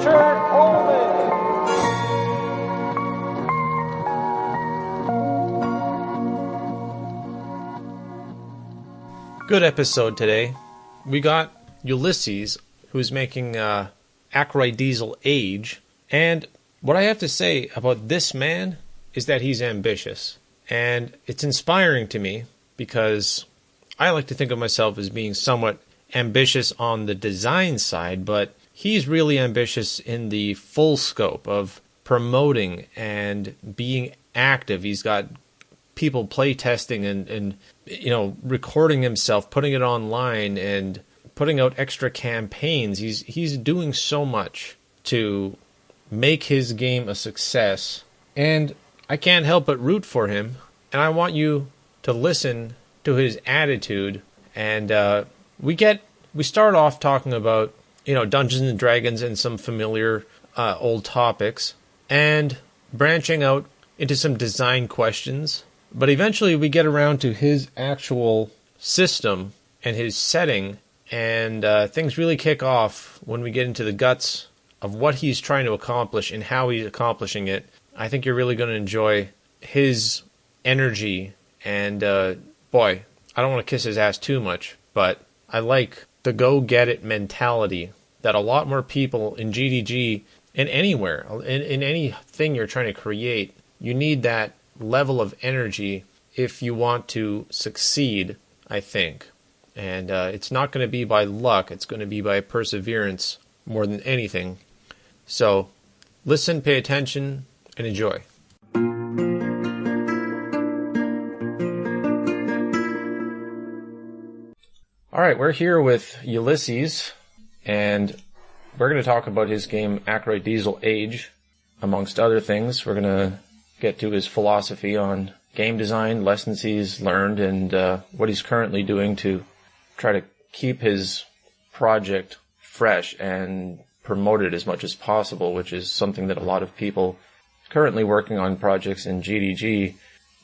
Pullman. Good episode today. We got Ulysses, who's making Akroydiesel age, and what I have to say about this man is that he's ambitious, and it's inspiring to me because I like to think of myself as being somewhat ambitious on the design side, but he's really ambitious in the full scope of promoting and being active. He's got people playtesting and recording himself, putting it online, and putting out extra campaigns. He's doing so much to make his game a success, and I can't help but root for him. And I want you to listen to his attitude. And we start off talking about Dungeons and Dragons and some familiar old topics, and branching out into some design questions. But eventually we get around to his actual system and his setting, and things really kick off when we get into the guts of what he's trying to accomplish and how he's accomplishing it. I think you're really going to enjoy his energy, and boy, I don't want to kiss his ass too much, but I like the go-get-it mentality that a lot more people in GDG and anywhere, in anything you're trying to create, you need that level of energy if you want to succeed, I think. And it's not going to be by luck, it's going to be by perseverance more than anything. So listen, pay attention, and enjoy. All right, we're here with Ulysses, and we're going to talk about his game Akroydiesel Age, amongst other things. We're going to get to his philosophy on game design, lessons he's learned, and what he's currently doing to try to keep his project fresh and promote it as much as possible, which is something that a lot of people currently working on projects in GDG,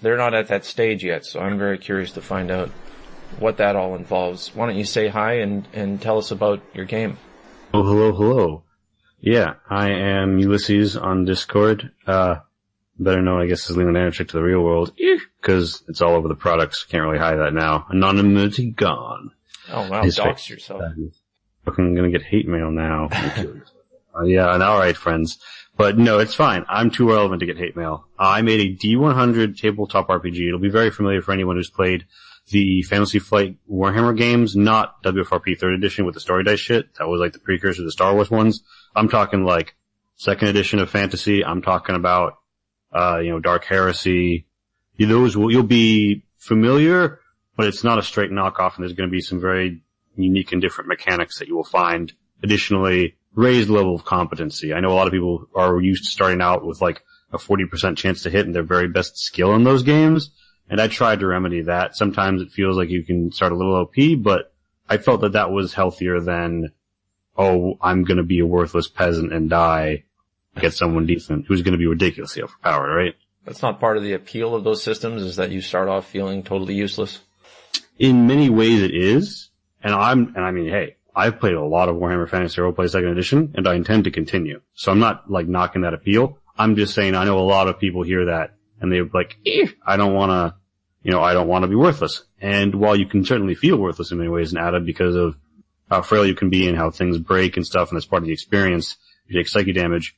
they're not at that stage yet, so I'm very curious to find out what that all involves. Why don't you say hi and tell us about your game? Oh, hello. Yeah, I am Ulysses on Discord. Better known, I guess, as Leland Anarchick to the real world, because it's all over the products. Can't really hide that now. Anonymity gone. Oh, wow, dox yourself. I'm gonna get hate mail now. Yeah, and alright, friends. But no, it's fine. I'm too relevant to get hate mail. I made a D100 tabletop RPG. It'll be very familiar for anyone who's played the Fantasy Flight Warhammer games, not WFRP 3rd edition with the story dice shit. That was like the precursor to the Star Wars ones. I'm talking like 2nd edition of Fantasy. I'm talking about Dark Heresy. You'll be familiar, but it's not a straight knockoff, and there's going to be some very unique and different mechanics that you will find. Additionally, raised level of competency. I know a lot of people are used to starting out with like a 40% chance to hit in their very best skill in those games, and I tried to remedy that. Sometimes it feels like you can start a little OP, but I felt that was healthier than, I'm going to be a worthless peasant and die. Get someone decent who's going to be ridiculously overpowered, right? That's not part of the appeal of those systems, is that you start off feeling totally useless? In many ways it is, hey, I've played a lot of Warhammer Fantasy Roleplay 2nd edition, and I intend to continue. So I'm not like knocking that appeal. I'm just saying I know a lot of people hear that and they're like, I don't want to be worthless. And while you can certainly feel worthless in many ways in ADA because of how frail you can be and how things break and stuff, and that's part of the experience, you take psyche damage,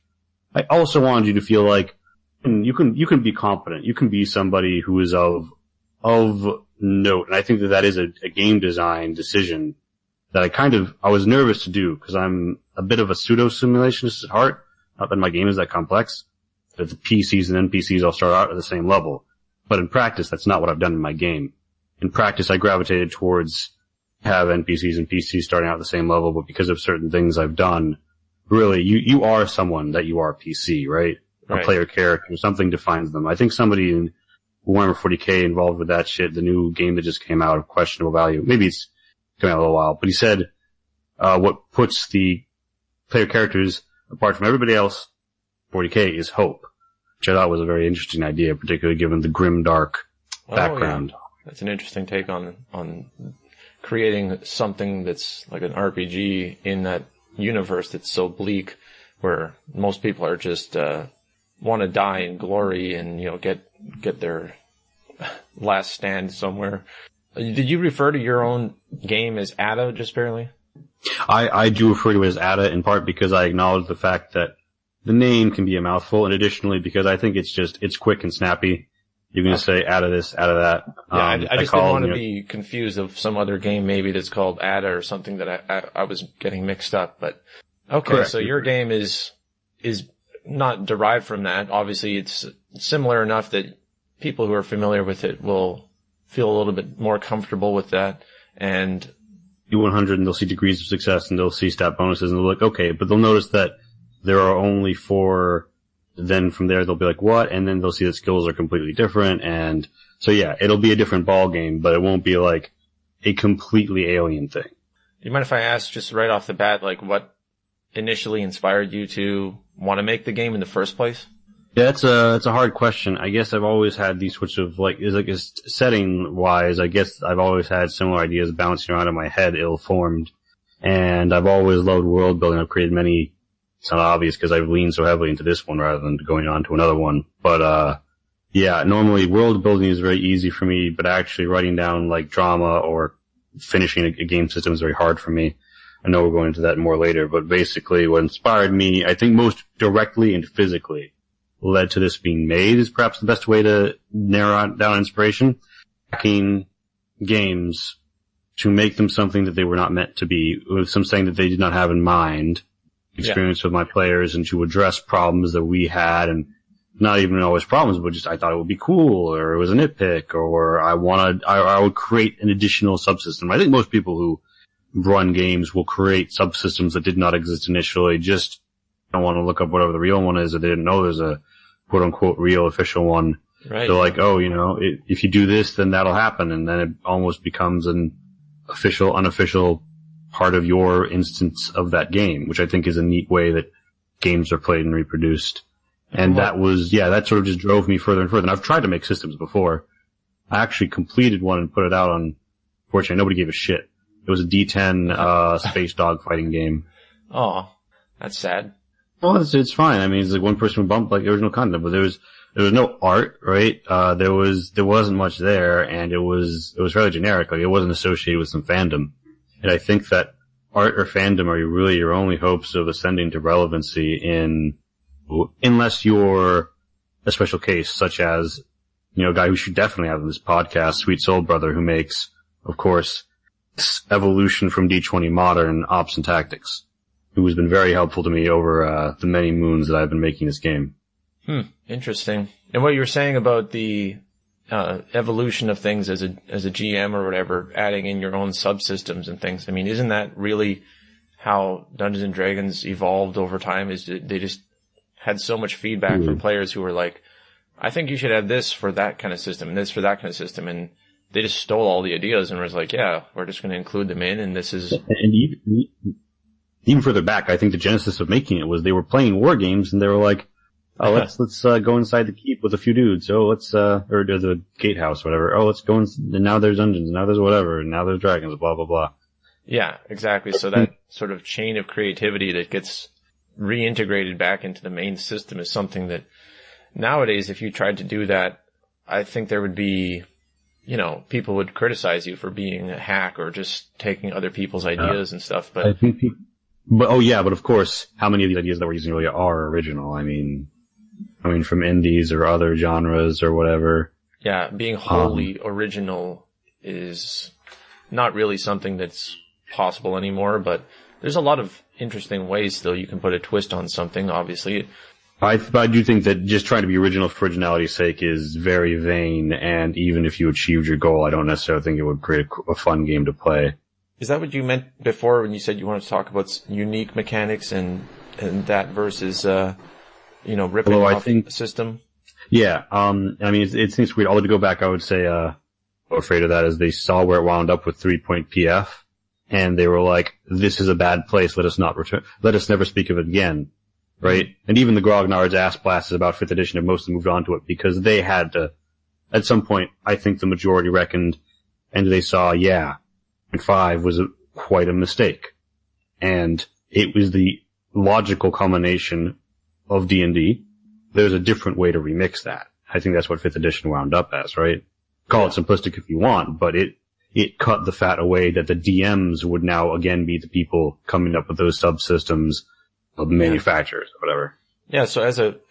I also wanted you to feel like you can be competent. You can be somebody who is of note. And I think that is a game design decision that I was nervous to do, because I'm a bit of a pseudo simulationist at heart. Not that my game is that complex. That the PCs and NPCs all start out at the same level. But in practice, that's not what I've done in my game. In practice, I gravitated towards have NPCs and PCs starting out at the same level, but because of certain things I've done, really, you are someone that you are PC, right? A player character, something defines them. I think somebody in Warhammer 40k involved with that shit, the new game that just came out of questionable value, maybe it's coming out a little while, but he said, what puts the player characters apart from everybody else, 40k, is hope, which I thought was a very interesting idea, particularly given the grim, dark background. Yeah. That's an interesting take on creating something that's like an RPG in that universe that's so bleak. where most people are just want to die in glory and get their last stand somewhere. Did you refer to your own game as ADA just barely? I do refer to it as ADA in part because I acknowledge the fact that the name can be a mouthful, and additionally because I think it's quick and snappy. You can just say ADA this, ADA that. Yeah, I just didn't want to be confused of some other game maybe that's called ADA or something that I was getting mixed up. But okay, correct. So your game is not derived from that. Obviously, it's similar enough that people who are familiar with it will feel a little bit more comfortable with that. And do 100 and they'll see degrees of success and they'll see stat bonuses and they'll look, okay, but they'll notice that there are only 4. Then from there they'll be like, what? And then they'll see that skills are completely different. And so yeah, it'll be a different ball game, but it won't be like a completely alien thing. Do you mind if I ask just right off the bat, like what initially inspired you to want to make the game in the first place? Yeah, it's a hard question. I guess I've always had these sorts of setting wise, I guess I've always had similar ideas bouncing around in my head, ill-formed. And I've always loved world building. I've created many. It's not obvious because I've leaned so heavily into this one rather than going on to another one. But, yeah, normally world building is very easy for me, but actually writing down like drama or finishing a game system is very hard for me. I know we're going into that more later, but basically what inspired me, I think most directly and physically led to this being made is perhaps the best way to narrow down inspiration. Hacking games to make them something that they were not meant to be, with something that they did not have in mind. Experience with my players and to address problems that we had, and not even always problems, but just I thought it would be cool, or it was a nitpick, or I would create an additional subsystem. I think most people who run games will create subsystems that did not exist initially, just don't want to look up whatever the real one is, or they didn't know there's a quote unquote real official one. Right. They're like, oh, if you do this, then that'll happen, and then it almost becomes an official, unofficial part of your instance of that game, which I think is a neat way that games are played and reproduced. And that sort of just drove me further and further. And I've tried to make systems before. I actually completed one and put it out on, fortunately, nobody gave a shit. It was a D10, space dog fighting game. Oh, that's sad. Well, it's fine. I mean, it's like one person would bump like original content, but there was no art, right? There wasn't much there, and it was fairly generic. Like, it wasn't associated with some fandom. And I think that art or fandom are really your only hopes of ascending to relevancy unless you're a special case, such as, a guy who should definitely have in this podcast, Sweet Soul Brother, who makes, of course, evolution from D20 Modern Ops and Tactics, who has been very helpful to me over the many moons that I've been making this game. Interesting. And what you were saying about the evolution of things as a GM or whatever, adding in your own subsystems and things. I mean, isn't that really how Dungeons and Dragons evolved over time? Is they just had so much feedback from players who were like, I think you should have this for that kind of system and this for that kind of system, and they just stole all the ideas and was like, yeah, we're just going to include them in, and this is. And even further back, I think the genesis of making it was they were playing war games and they were like, oh, let's go inside the keep with a few dudes. Oh, let's or the gatehouse, whatever. Oh, let's go and now there's dungeons, now there's whatever, and now there's dragons, blah blah blah. Yeah, exactly. So that sort of chain of creativity that gets reintegrated back into the main system is something that nowadays, if you tried to do that, I think there would be, people would criticize you for being a hack or just taking other people's ideas and stuff. But I think but of course, how many of these ideas that we're using really are original? I mean, from indies or other genres or whatever. Yeah, being wholly original is not really something that's possible anymore, but there's a lot of interesting ways still you can put a twist on something, obviously. I do think that just trying to be original for originality's sake is very vain, and even if you achieved your goal, I don't necessarily think it would create a fun game to play. Is that what you meant before when you said you wanted to talk about unique mechanics and that versus, ripping off a system? Yeah, it seems weird. Although to go back, I would say, afraid of that is they saw where it wound up with 3-point PF, and they were like, this is a bad place, let us never speak of it again. Right? And even the Grognard's ass blasts about 5th edition have mostly moved on to it because they had to, at some point, I think the majority reckoned, and they saw, and 5 was quite a mistake. And it was the logical culmination of D&D. There's a different way to remix that. I think that's what 5th edition wound up as, right? Call it simplistic if you want, but it cut the fat away that the DMs would now again be the people coming up with those subsystems of manufacturers or whatever. Yeah, so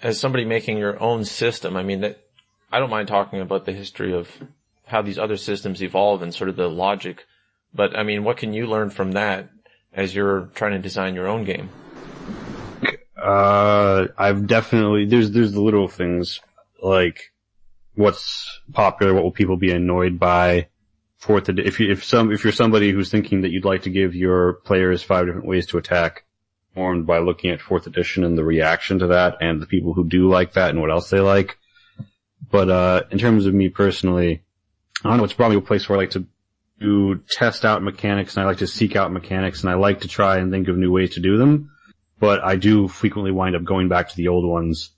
as somebody making your own system, I mean, I don't mind talking about the history of how these other systems evolve and sort of the logic, but I mean, what can you learn from that as you're trying to design your own game? I've definitely, there's the little things, like, what's popular, what will people be annoyed by, if you're somebody who's thinking that you'd like to give your players 5 different ways to attack, formed by looking at 4th edition and the reaction to that, and the people who do like that and what else they like. But, in terms of me personally, I don't know, it's probably a place where I like to test out mechanics, and I like to seek out mechanics, and I like to try and think of new ways to do them. But I do frequently wind up going back to the old ones,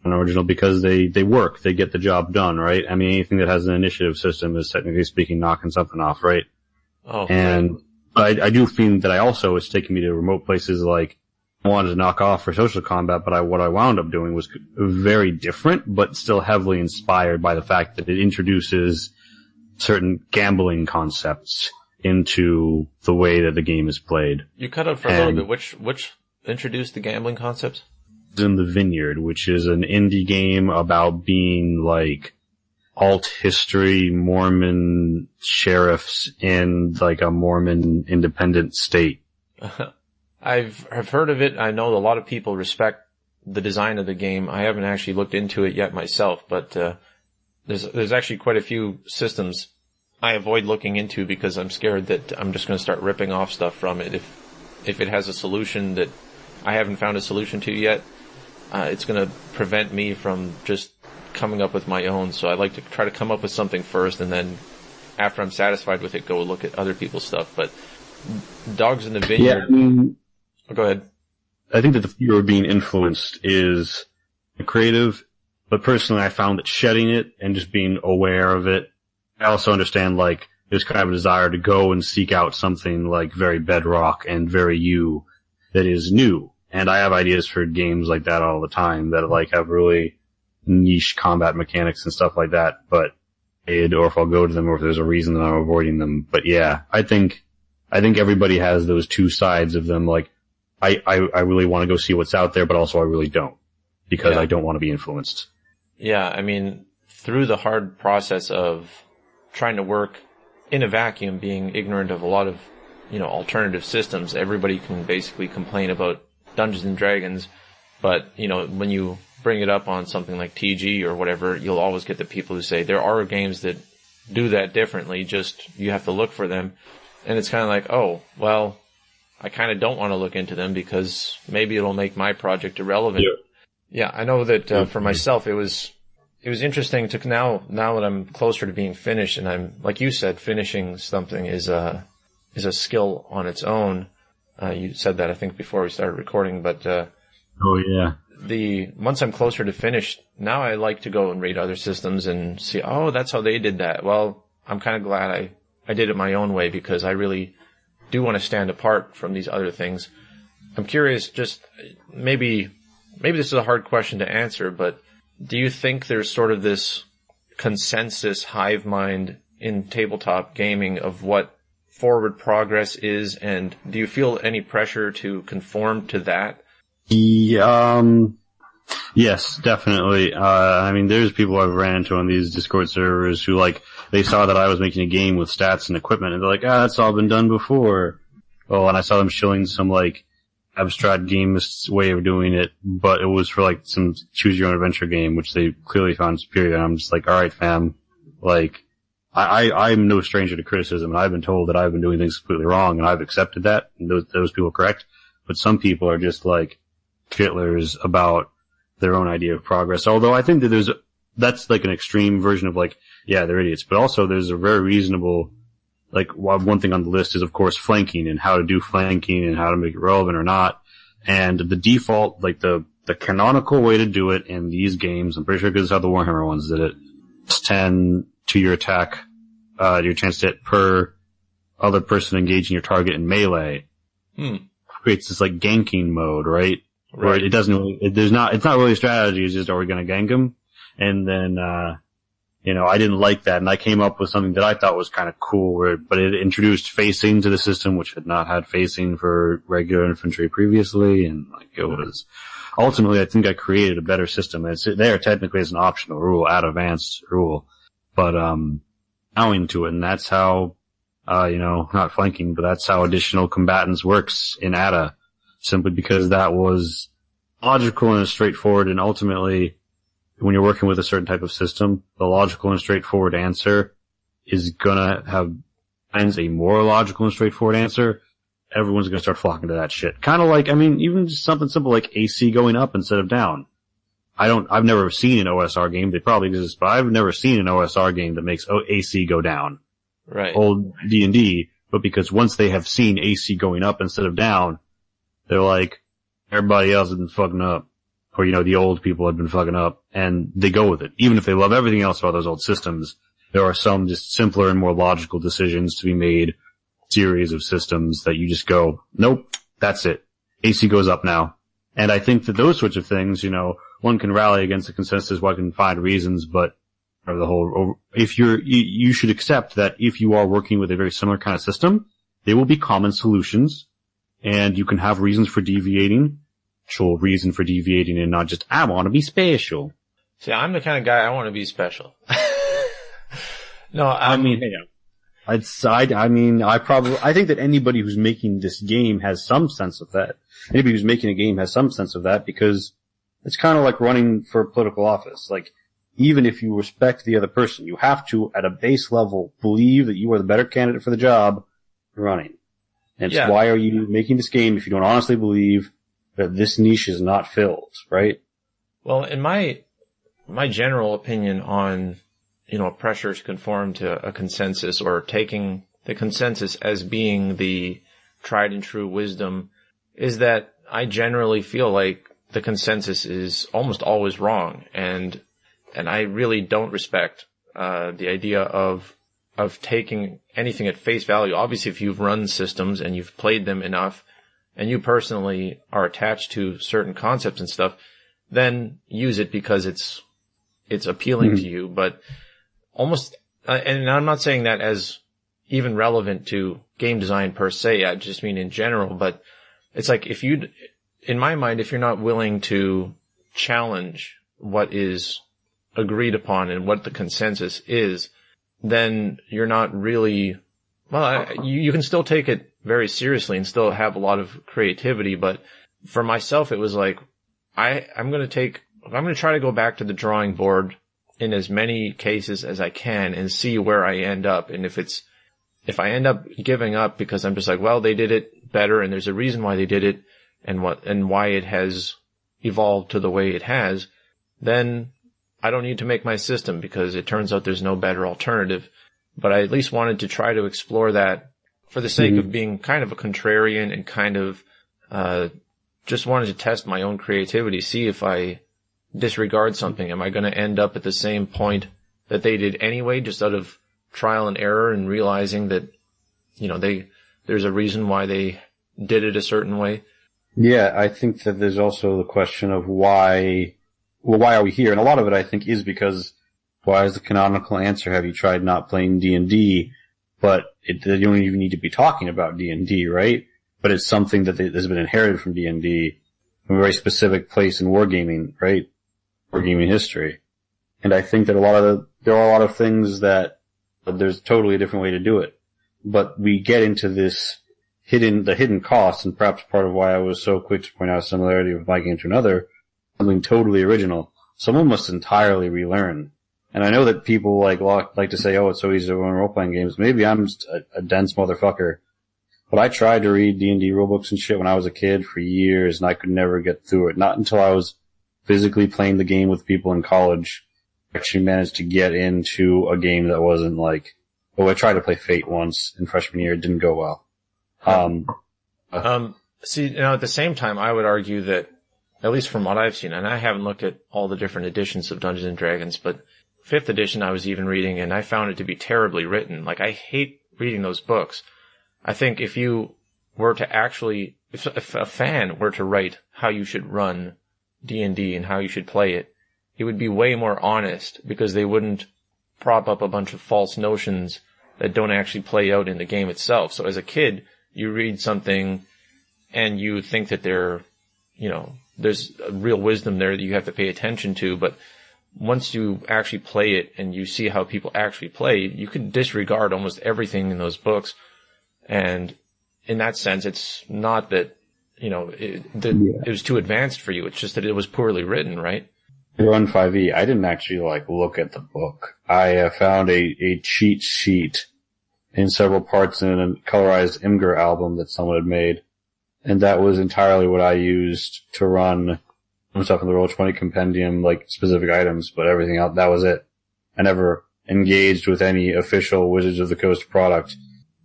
an original, because they work, they get the job done, right? I mean, anything that has an initiative system is technically speaking knocking something off, right? Oh. And I do feel that it's taking me to remote places like I wanted to knock off for social combat, but what I wound up doing was very different, but still heavily inspired by the fact that it introduces certain gambling concepts into the way that the game is played. You cut out for a little bit. Which introduced the gambling concepts? In the Vineyard, which is an indie game about being like alt history Mormon sheriffs in like a Mormon independent state. I've heard of it. I know a lot of people respect the design of the game. I haven't actually looked into it yet myself, but there's actually quite a few systems I avoid looking into because I'm scared that I'm just going to start ripping off stuff from it. If it has a solution that I haven't found a solution to yet, it's going to prevent me from just coming up with my own. So I like to try to come up with something first, and then after I'm satisfied with it, go look at other people's stuff. But Dogs in the Vineyard. Yeah, go ahead. I think that the fear of being influenced is creative, but personally I found that shedding it and just being aware of it. I also understand like there's kind of a desire to go and seek out something like very bedrock and very you that is new. And I have ideas for games like that all the time that like have really niche combat mechanics and stuff like that, or if I'll go to them or if there's a reason that I'm avoiding them. But yeah, I think everybody has those two sides of them. Like, I really want to go see what's out there, but also I really don't because I don't want to be influenced. Yeah. I mean, through the hard process of trying to work in a vacuum, being ignorant of a lot of, alternative systems, everybody can basically complain about Dungeons and Dragons, but when you bring it up on something like TG or whatever, you'll always get the people who say there are games that do that differently, just you have to look for them. And it's kind of like, oh, well, I kind of don't want to look into them because maybe it'll make my project irrelevant. Yeah, I know that for myself it was interesting to now that I'm closer to being finished, and I'm, like you said, finishing something is a skill on its own. You said that, I think, before we started recording, but once I'm closer to finish, now I like to go and read other systems and see, oh, that's how they did that. Well, I'm kind of glad I did it my own way because I really do want to stand apart from these other things. I'm curious, just maybe this is a hard question to answer, but do you think there's sort of this consensus hive mind in tabletop gaming of what forward progress is, and do you feel any pressure to conform to that? Yes, definitely. I mean, there's people I've ran into on these Discord servers who they saw that I was making a game with stats and equipment, and they're like, that's all been done before. Oh, and I saw them shilling some abstract gamist way of doing it, but it was for some choose your own adventure game, which they clearly found superior. And I'm just like, all right, fam, I'm no stranger to criticism, and I've been told that I've been doing things completely wrong, and I've accepted that, and those people are correct. But some people are just chitlers about their own idea of progress. Although I think that that's an extreme version of they're idiots. But also there's a very reasonable, one thing on the list is of course flanking and how to do flanking and how to make it relevant or not. And the default, the canonical way to do it in these games, I'm pretty sure because it's how the Warhammer ones did it, it's 10 to your attack, your chance to hit per other person engaging your target in melee. creates this like ganking mode, right? Where it doesn't really, it's not really a strategy, it's just, are we gonna gank him? And then, I didn't like that, and I came up with something that I thought was kind of cool, but it introduced facing to the system, which had not had facing for regular infantry previously, and like it was, ultimately I think I created a better system. It's there technically as an optional rule, at advanced rule, but, now into it, and that's how, not flanking, but that's how additional combatants works in ATA, simply because that was logical and straightforward, and ultimately, when you're working with a certain type of system, the logical and straightforward answer is gonna have a more logical and straightforward answer. Everyone's gonna start flocking to that shit. Kinda like, even just something simple like AC going up instead of down. I've never seen an OSR game, they probably exist, but I've never seen an OSR game that makes AC go down. Right. Old D&D, but because once they have seen AC going up instead of down, they're like, everybody else has been fucking up. Or, the old people have been fucking up, and they go with it. Even if they love everything else about those old systems, there are some just simpler and more logical decisions to be made, series of systems that you just go, nope, that's it. AC goes up now. And I think that those sorts of things, one can rally against the consensus, one can find reasons, but you should accept that if you are working with a very similar kind of system, there will be common solutions, and you can have reasons for deviating, actual reason for deviating, and not just, I want to be special. See, I'm the kind of guy, I want to be special. No, I think that anybody who's making this game has some sense of that. Anybody who's making a game has some sense of that, because it's kind of like running for political office. Like, even if you respect the other person, you have to, at a base level, believe that you are the better candidate for the job you're running. And it's why are you making this game if you don't honestly believe that this niche is not filled, right? Well, in my general opinion on, pressure to conform to a consensus, or taking the consensus as being the tried and true wisdom, is that I generally feel like the consensus is almost always wrong, and I really don't respect the idea of taking anything at face value. Obviously, if you've run systems and you've played them enough, and you personally are attached to certain concepts and stuff, then use it because it's appealing to you. But almost, and I'm not saying that as even relevant to game design per se, I just mean in general, but it's like in my mind, if you're not willing to challenge what is agreed upon and what the consensus is, then you're not really, you can still take it very seriously and still have a lot of creativity. But for myself, it was like, I'm going to try to go back to the drawing board in as many cases as I can and see where I end up. And if I end up giving up because I'm just like, well, they did it better and there's a reason why they did it and why it has evolved to the way it has, then I don't need to make my system because it turns out there's no better alternative. But I at least wanted to try to explore that for the sake of being kind of a contrarian and kind of just wanted to test my own creativity, see if I disregard something, am I going to end up at the same point that they did anyway, just out of trial and error and realizing that, there's a reason why they did it a certain way. Yeah, I think that there's also the question of why are we here? And a lot of it, I think, is because why is the canonical answer, have you tried not playing D&D? But you don't even need to be talking about D&D, right? But it's something that has been inherited from D&D, from a very specific place in wargaming, right? Wargaming history. And I think that there are a lot of things that there's totally a different way to do it. But we get into this hidden costs, and perhaps part of why I was so quick to point out a similarity of my game to another, something totally original. Someone must entirely relearn. And I know that people like to say, oh, it's so easy to run role-playing games. Maybe I'm just a dense motherfucker. But I tried to read D&D rulebooks and shit when I was a kid for years, and I could never get through it. Not until I was physically playing the game with people in college, I actually managed to get into a game that wasn't like, I tried to play Fate once in freshman year. It didn't go well. See, at the same time, I would argue that, at least from what I've seen, and I haven't looked at all the different editions of Dungeons and Dragons, but 5th edition I was even reading, and I found it to be terribly written. Like, I hate reading those books. I think if you were to actually if a fan were to write how you should run D&D and how you should play it, it would be way more honest because they wouldn't prop up a bunch of false notions that don't actually play out in the game itself. So as a kid, you read something and you think that there's a real wisdom there that you have to pay attention to, but once you actually play it and you see how people actually play, you can disregard almost everything in those books. And in that sense, it's not that, it was too advanced for you. It's just that it was poorly written, right? Run 5e, I didn't actually look at the book. I found a cheat sheet in several parts in a colorized Imgur album that someone had made. And that was entirely what I used to run stuff in the Roll20 compendium, specific items, but everything else, that was it. I never engaged with any official Wizards of the Coast product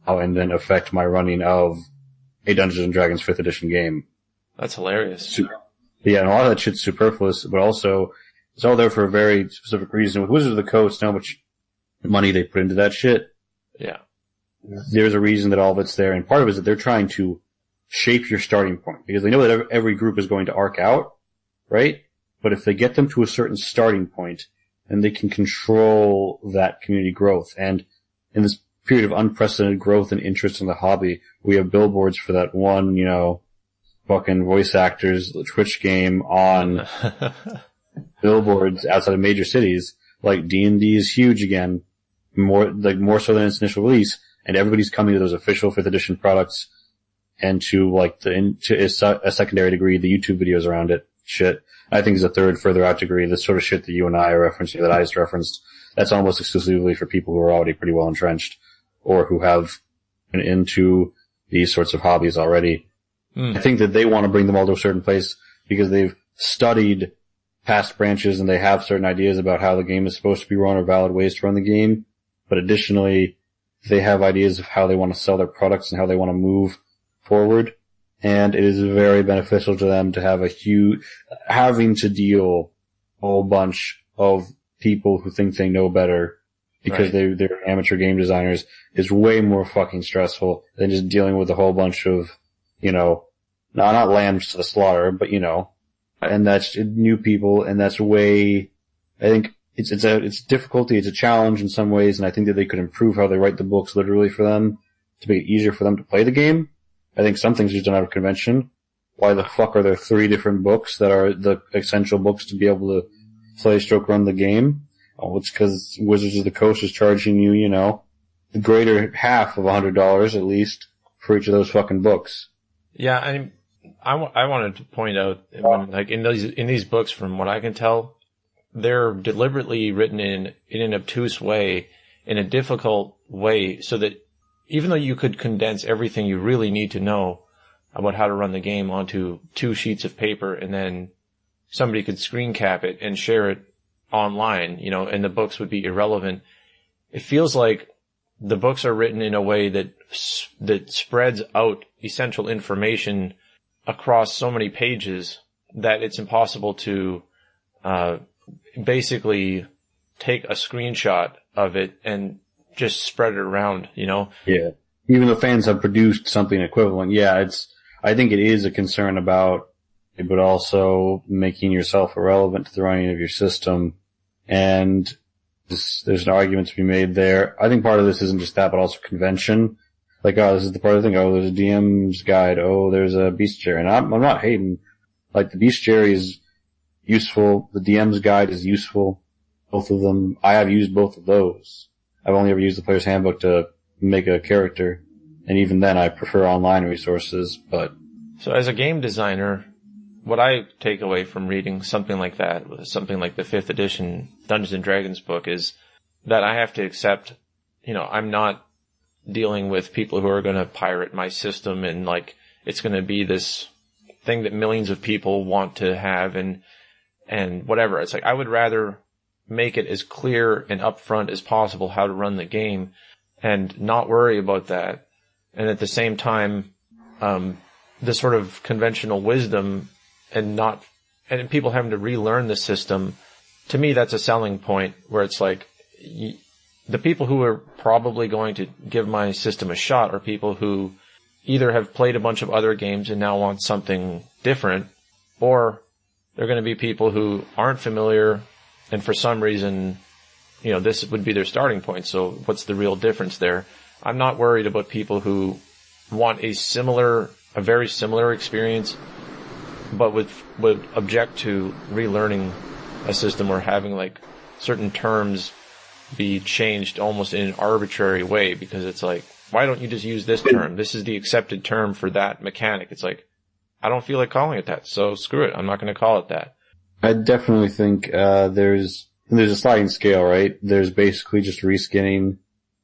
and then affect my running of a Dungeons & Dragons 5th edition game. That's hilarious. Yeah, and a lot of that shit's superfluous, but also it's all there for a very specific reason. With Wizards of the Coast, how much money they put into that shit. Yeah. There's a reason that all of it's there, and part of it is that they're trying to shape your starting point, because they know that every group is going to arc out, right? But if they get them to a certain starting point, then they can control that community growth. And in this period of unprecedented growth and interest in the hobby, we have billboards for that one, fucking voice actors Twitch game on billboards outside of major cities. D&D is huge again, more so than its initial release, and everybody's coming to those official 5th edition products and to a secondary degree, the YouTube videos around it. Shit. I think is a third further out degree, the sort of shit that you and I are referencing, that I just referenced, that's almost exclusively for people who are already pretty well entrenched or who have been into these sorts of hobbies already. I think that they want to bring them all to a certain place because they've studied past branches and they have certain ideas about how the game is supposed to be run or valid ways to run the game. But additionally, they have ideas of how they want to sell their products and how they want to move forward. And it is very beneficial to them to have having to deal a whole bunch of people who think they know better because they're amateur game designers is way more fucking stressful than just dealing with a whole bunch of, not lambs to the slaughter, but and that's new people, and that's I think it's difficulty, it's a challenge in some ways, and I think that they could improve how they write the books literally for them to make it easier for them to play the game. I think some things just don't have a convention. Why the fuck are there 3 different books that are the essential books to be able to play stroke run the game? Oh, it's because Wizards of the Coast is charging you, the greater half of $100 at least for each of those fucking books. Yeah, I wanted to point out, in these books, from what I can tell, they're deliberately written in an obtuse way, in a difficult way, so that even though you could condense everything you really need to know about how to run the game onto 2 sheets of paper, and then somebody could screen cap it and share it online, and the books would be irrelevant. It feels like the books are written in a way that spreads out essential information across so many pages that it's impossible to basically take a screenshot of it and just spread it around, Yeah. Even though fans have produced something equivalent, I think it is a concern about it, but also making yourself irrelevant to the running of your system. And there's an argument to be made there. I think part of this isn't just that, but also convention. This is the part of the thing, there's a DM's guide, there's a bestiary. And I'm not hating. The bestiary is useful, the DM's guide is useful. Both of them, I have used both of those. I've only ever used the player's handbook to make a character, and even then I prefer online resources, but... So as a game designer, what I take away from reading something like that, something like the 5th edition Dungeons & Dragons book, is that I have to accept, I'm not dealing with people who are going to pirate my system and it's going to be this thing that millions of people want to have and whatever. It's I would rather make it as clear and upfront as possible how to run the game and not worry about that. And at the same time, the sort of conventional wisdom and people having to relearn the system, to me, that's a selling point where it's the people who are probably going to give my system a shot are people who, either have played a bunch of other games and now want something different, or they're going to be people who aren't familiar and for some reason, this would be their starting point. So what's the real difference there? I'm not worried about people who want a very similar experience, but would object to relearning a system or having like certain terms be changed almost in an arbitrary way, because it's like, why don't you just use this term? This is the accepted term for that mechanic. It's like, I don't feel like calling it that, so screw it. I'm not going to call it that. I definitely think there's a sliding scale, right? There's basically just reskinning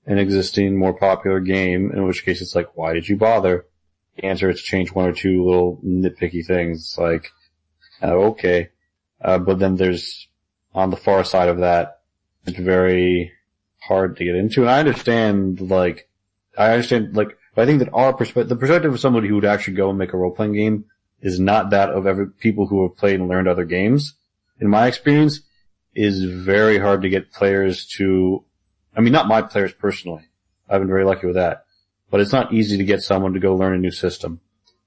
an existing, more popular game, in which case it's like, why did you bother? The answer is to change one or two little nitpicky things. It's like, okay. But then there's, on the far side of that, it's very hard to get into. And I understand, but I think that the perspective of somebody who would actually go and make a role-playing game is not that of people who have played and learned other games. In my experience, is very hard to get players to, not my players personally. I've been very lucky with that. But it's not easy to get someone to go learn a new system.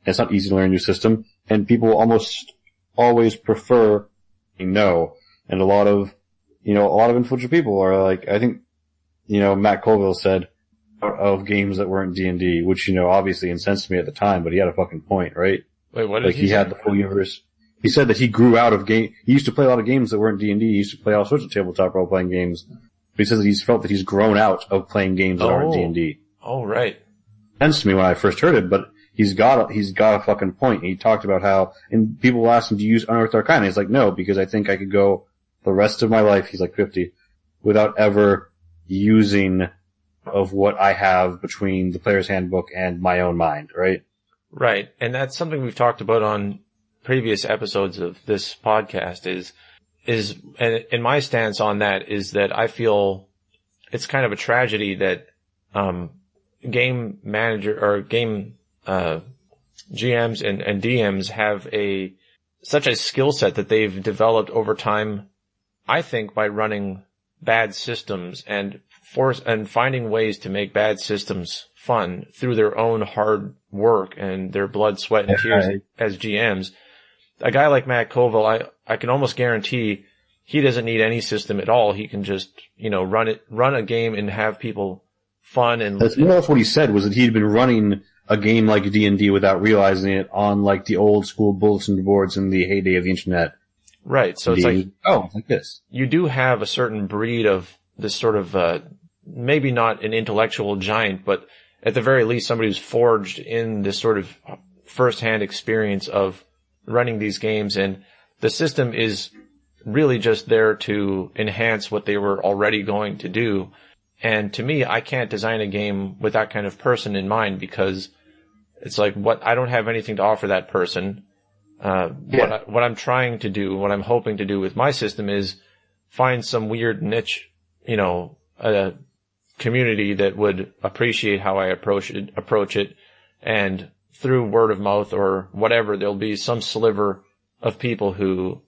It's not easy to learn a new system, and people almost always prefer no. And a lot of influential people are like, I think, Matt Colville said, of games that weren't D&D, which, obviously incensed me at the time, but he had a fucking point, right? Wait, what did he say? Had the full universe. He said that he grew out of he used to play a lot of games that weren't D&D. He used to play all sorts of tabletop role-playing games. But he says that he's felt that he's grown out of playing games that aren't D&D. Oh, right. Sense to me when I first heard it, but he's got a fucking point. He talked about how, and people asked him to use Unearthed Arcana. He's like, no, because I think I could go the rest of my life, he's like 50, without ever using of what I have between the player's handbook and my own mind, right? Right. And that's something we've talked about on previous episodes of this podcast and my stance on that is that I feel it's kind of a tragedy that, game manager or game, GMs and DMs have such a skill set that they've developed over time, I think, by running bad systems and finding ways to make bad systems fun through their own hard work and their blood, sweat, and tears as GMs. A guy like Matt Colville, I can almost guarantee he doesn't need any system at all. He can just, run a game and have people fun. And that's what he said, was that he'd been running a game like D&D without realizing it on the old school bulletin boards in the heyday of the internet. Right. So it's like, like this. You do have a certain breed of this sort of, maybe not an intellectual giant, but at the very least somebody who's forged in this sort of first-hand experience of running these games, and the system is really just there to enhance what they were already going to do. And to me, I can't design a game with that kind of person in mind, because it's like, I don't have anything to offer that person. What I'm trying to do, what I'm hoping to do with my system is find some weird niche, a community that would appreciate how I approach it, and through word of mouth or whatever, there'll be some sliver of people who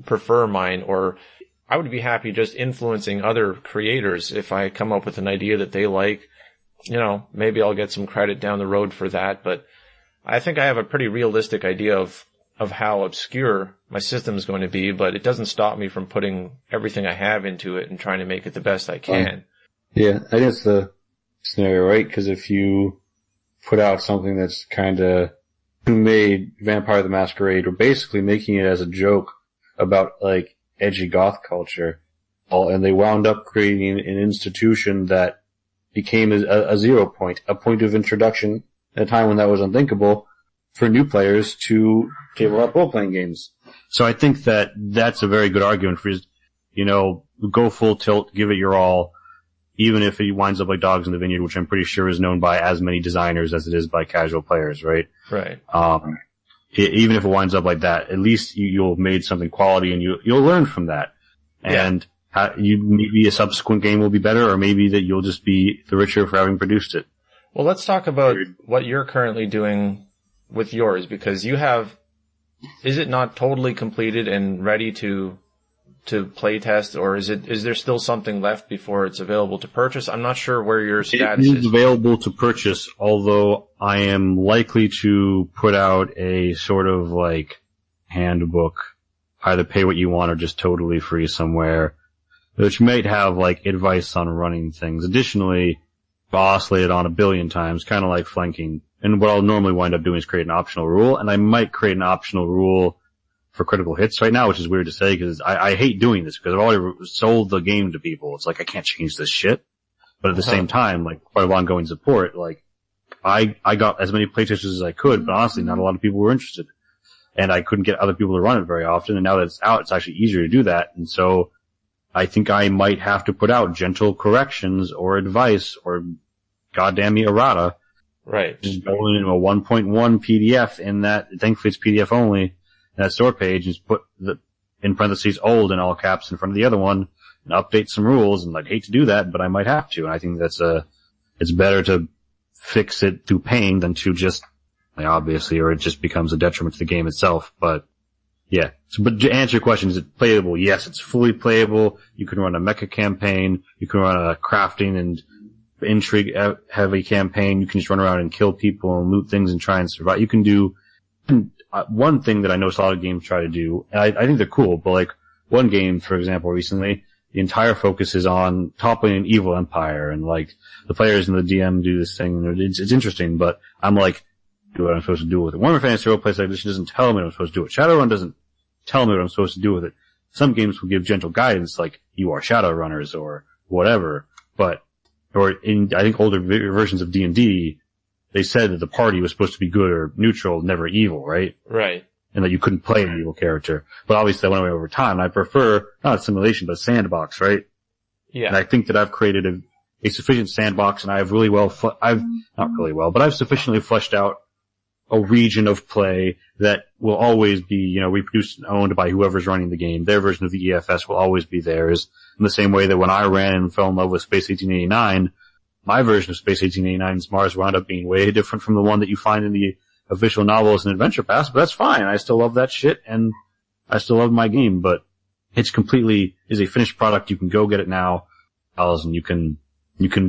prefer mine, or I would be happy just influencing other creators. If I come up with an idea that they like, maybe I'll get some credit down the road for that, but I think I have a pretty realistic idea of how obscure my system is going to be, but it doesn't stop me from putting everything I have into it and trying to make it the best I can. Yeah, I think that's the scenario, right? Because if you put out something that's kind of made Vampire the Masquerade, or basically making it as a joke about edgy goth culture, and they wound up creating an institution that became a 0 point, a point of introduction at a time when that was unthinkable for new players to tabletop role-playing games. So I think that that's a very good argument for, go full tilt, give it your all, even if it winds up like Dogs in the Vineyard, which I'm pretty sure is known by as many designers as it is by casual players, right? Right. Even if it winds up like that, at least you'll have made something quality, and you'll learn from that. And maybe a subsequent game will be better, or maybe that you'll just be the richer for having produced it. Well, let's talk about what you're currently doing with yours, because you have, is it not totally completed and ready to to playtest, or is there still something left before it's available to purchase? I'm not sure where your status is. It is available to purchase, although I am likely to put out a sort of like handbook, either pay what you want or just totally free somewhere, which might have like advice on running things. Additionally, I'll oscillate it on a billion times, kind of like flanking. And what I'll normally wind up doing is create an optional rule, and I might create an optional rule for critical hits right now, which is weird to say because I hate doing this because I've already sold the game to people. It's like I can't change this shit. But at the same time, like part of ongoing support, like I got as many playtesters as I could, but honestly not a lot of people were interested. And I couldn't get other people to run it very often, and now that it's out, it's actually easier to do that. And so I think I might have to put out gentle corrections or advice or goddamn me errata. Right. Just go into a 1.1 PDF in that, thankfully it's PDF only, that store page, and just put the, in parentheses, old in all caps in front of the other one, and update some rules, and I'd hate to do that, but I might have to, and I think that's it's better to fix it through paying than to just, like, obviously, or it just becomes a detriment to the game itself, but, yeah. So, but to answer your question, is it playable? Yes, it's fully playable. You can run a mecha campaign, you can run a crafting and intrigue heavy campaign, you can just run around and kill people and loot things and try and survive. You can do, one thing that I notice a lot of games try to do, and I think they're cool, but like one game, for example, recently, the entire focus is on toppling an evil empire, and like the players and the DM do this thing, and it's interesting, but I'm like, do what I'm supposed to do with it. Warhammer Fantasy Roleplay Edition doesn't tell me what I'm supposed to do with it. Shadowrun doesn't tell me what I'm supposed to do with it. Some games will give gentle guidance, like you are Shadowrunners or whatever, but or in I think older versions of D&D, they said that the party was supposed to be good or neutral, never evil, right? Right. And that you couldn't play an evil character. But obviously that went away over time. I prefer, not a simulation, but a sandbox, right? Yeah. And I think that I've created a sufficient sandbox, and I've really not really well, but I've sufficiently fleshed out a region of play that will always be, reproduced and owned by whoever's running the game. Their version of the EFS will always be theirs. In the same way that when I ran and fell in love with Space 1889, my version of Space 1889's Mars wound up being way different from the one that you find in the official novels and adventure pass, but that's fine. I still love that shit, and I still love my game, but it's completely is a finished product. You can go get it now, and you can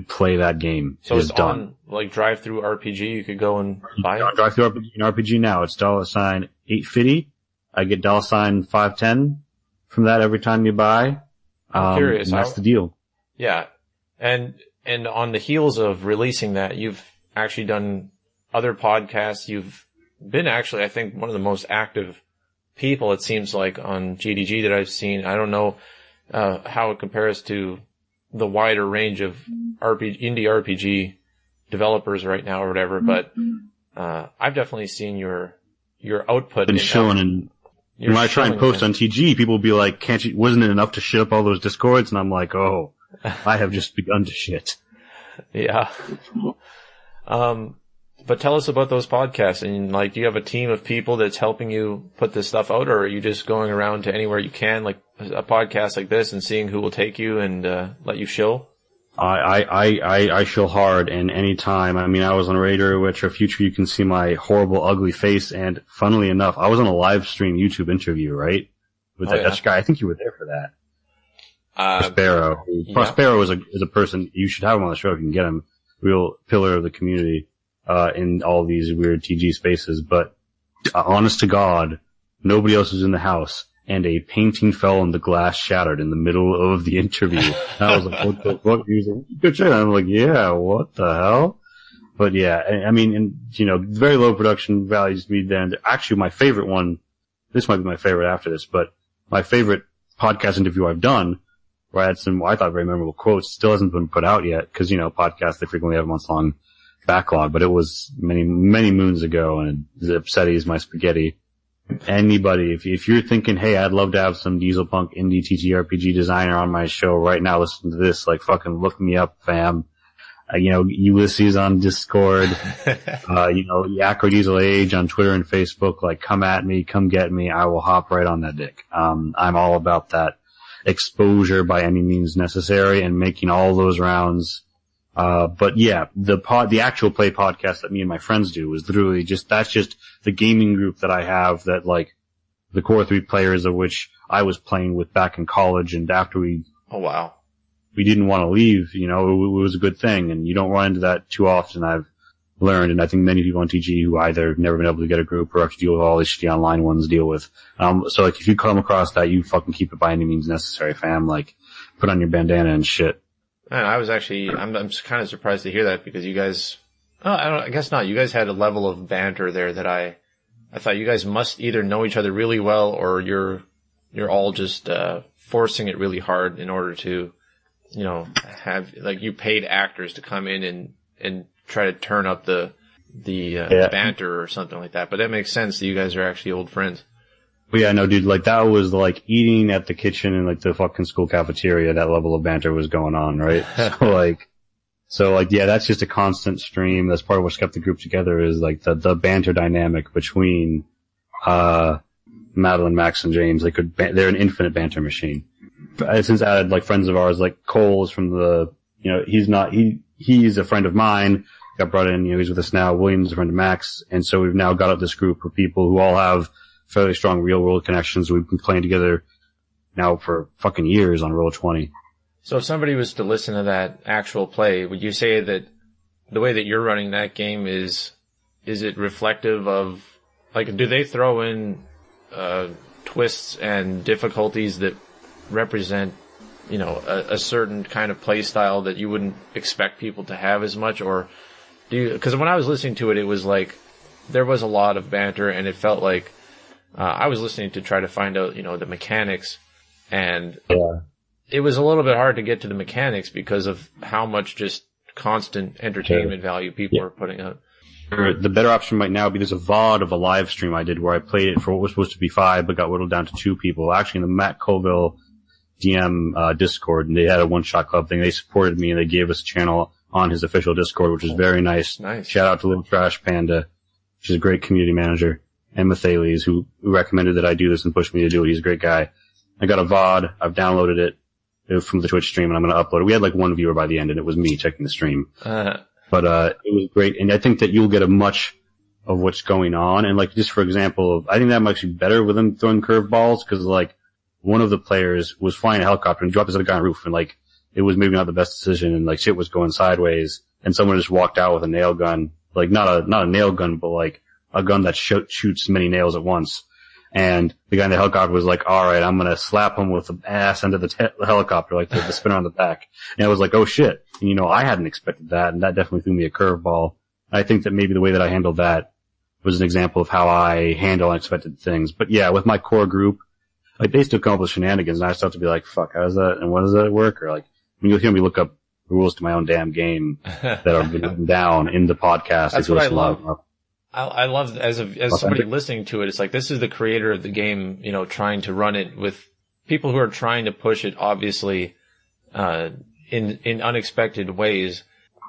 play that game. So it's done. On, like, drive-through RPG, you could go and buy it? Drive-through RPG now. It's $850. I get $510 from that every time you buy. I'm curious. And that's the deal. Yeah. And on the heels of releasing that, you've actually done other podcasts. You've been actually, I think, one of the most active people, it seems like, on GDG that I've seen. I don't know how it compares to the wider range of indie RPG developers right now or whatever, but I've definitely seen your output. Been showing, and when I try and post on TG, people will be like, wasn't it enough to shit up all those Discords? And I'm like, oh, I have just begun to shit. Yeah. But tell us about those podcasts, and like, do you have a team of people that's helping you put this stuff out, or are you just going around to anywhere you can, like a podcast like this, and seeing who will take you and let you shill? I shill hard, and anytime. I mean, I was on Radio Retro Future, you can see my horrible, ugly face, and funnily enough, I was on a live stream YouTube interview, right? With that Dutch guy. I think you were there for that. Prospero. Yeah. Prospero is a person, you should have him on the show if you can get him. Real pillar of the community, in all these weird TG spaces. But, honest to God, nobody else was in the house, and a painting fell and the glass shattered in the middle of the interview. And I was like, what the fuck? He was like, good shit. I'm like, yeah, what the hell? But yeah, I mean, and, very low production values to me then. Actually, my favorite one, this might be my favorite after this, but my favorite podcast interview I've done, where I had some, I thought, very memorable quotes, still hasn't been put out yet, because, podcasts, they frequently have a months-long backlog, but it was many, many moons ago, and Zipsetti is my spaghetti. Anybody, if you're thinking, hey, I'd love to have some dieselpunk indie TTRPG designer on my show right now, listen to this, like, fucking look me up, fam. Ulysses on Discord, Akroydiesel Age on Twitter and Facebook, like, come at me, come get me, I will hop right on that dick. I'm all about that exposure by any means necessary and making all those rounds. But yeah, the actual play podcast that me and my friends do is literally that's just the gaming group that I have that, like, the core 3 players of which I was playing with back in college, and after Oh, wow. we didn't want to leave, you know, it was a good thing, and you don't run into that too often, I've learned, and I think many people on TG who either have never been able to get a group or have to deal with all these shitty online ones deal with. So like, if you come across that, you fucking keep it by any means necessary, fam. Like, put on your bandana and shit. Man, I'm kind of surprised to hear that, because you guys, I guess not. You guys had a level of banter there that I thought you guys must either know each other really well, or you're all just, forcing it really hard in order to, you know, have, like, you paid actors to come in and try to turn up the banter or something like that. But that makes sense that you guys are actually old friends. But yeah, no, dude, like, that was like eating at the kitchen in like the fucking school cafeteria. That level of banter was going on, right? So like, yeah, that's just a constant stream. That's part of what kept the group together, is like the banter dynamic between, Madeline, Max, and James. They're an infinite banter machine. Since I had like friends of ours, like Cole is from the, you know, he's a friend of mine, got brought in, you know, he's with us now. William's a friend of Max. And so we've now got up this group of people who all have fairly strong real world connections. We've been playing together now for fucking years on Roll20. So if somebody was to listen to that actual play, would you say that the way that you're running that game is it reflective of, like, do they throw in, twists and difficulties that represent, you know, a certain kind of play style that you wouldn't expect people to have as much? Or do you, because when I was listening to it, it was like, there was a lot of banter, and it felt like, I was listening to try to find out, you know, the mechanics, and it was a little bit hard to get to the mechanics because of how much just constant entertainment value people are putting out. The better option right now, because there's a VOD of a live stream I did where I played it for what was supposed to be 5, but got whittled down to 2 people. Actually, in the Matt Colville DM Discord, and they had a one-shot club thing. They supported me, and they gave us a channel on his official Discord, which is very nice. Shout out to Little Trash Panda, which is a great community manager, and Mathales, who recommended that I do this and pushed me to do it. He's a great guy. I got a VOD. I've downloaded it from the Twitch stream, and I'm going to upload it. We had like 1 viewer by the end, and it was me checking the stream. But it was great, and I think that you'll get a much of what's going on. And like, just for example, I think that might be better with them throwing curveballs, because like, one of the players was flying a helicopter and dropped this other guy on the roof, and like, it was maybe not the best decision, and like, shit was going sideways, and someone just walked out with a nail gun, like not a nail gun, but like a gun that shoots many nails at once. And the guy in the helicopter was like, all right, I'm going to slap him with the ass under the helicopter, like the spinner on the back. And I was like, oh shit. And, you know, I hadn't expected that, and that definitely threw me a curveball. I think that maybe the way that I handled that was an example of how I handle unexpected things. But yeah, with my core group, like, they still come up with shenanigans, and I still have to be like, fuck, how does that, and what does that work? Or like, I mean, you'll hear me look up rules to my own damn game that are written down in the podcast. That's what I love. I love, as somebody listening to it, it's like, this is the creator of the game, you know, trying to run it with people who are trying to push it, obviously, in unexpected ways,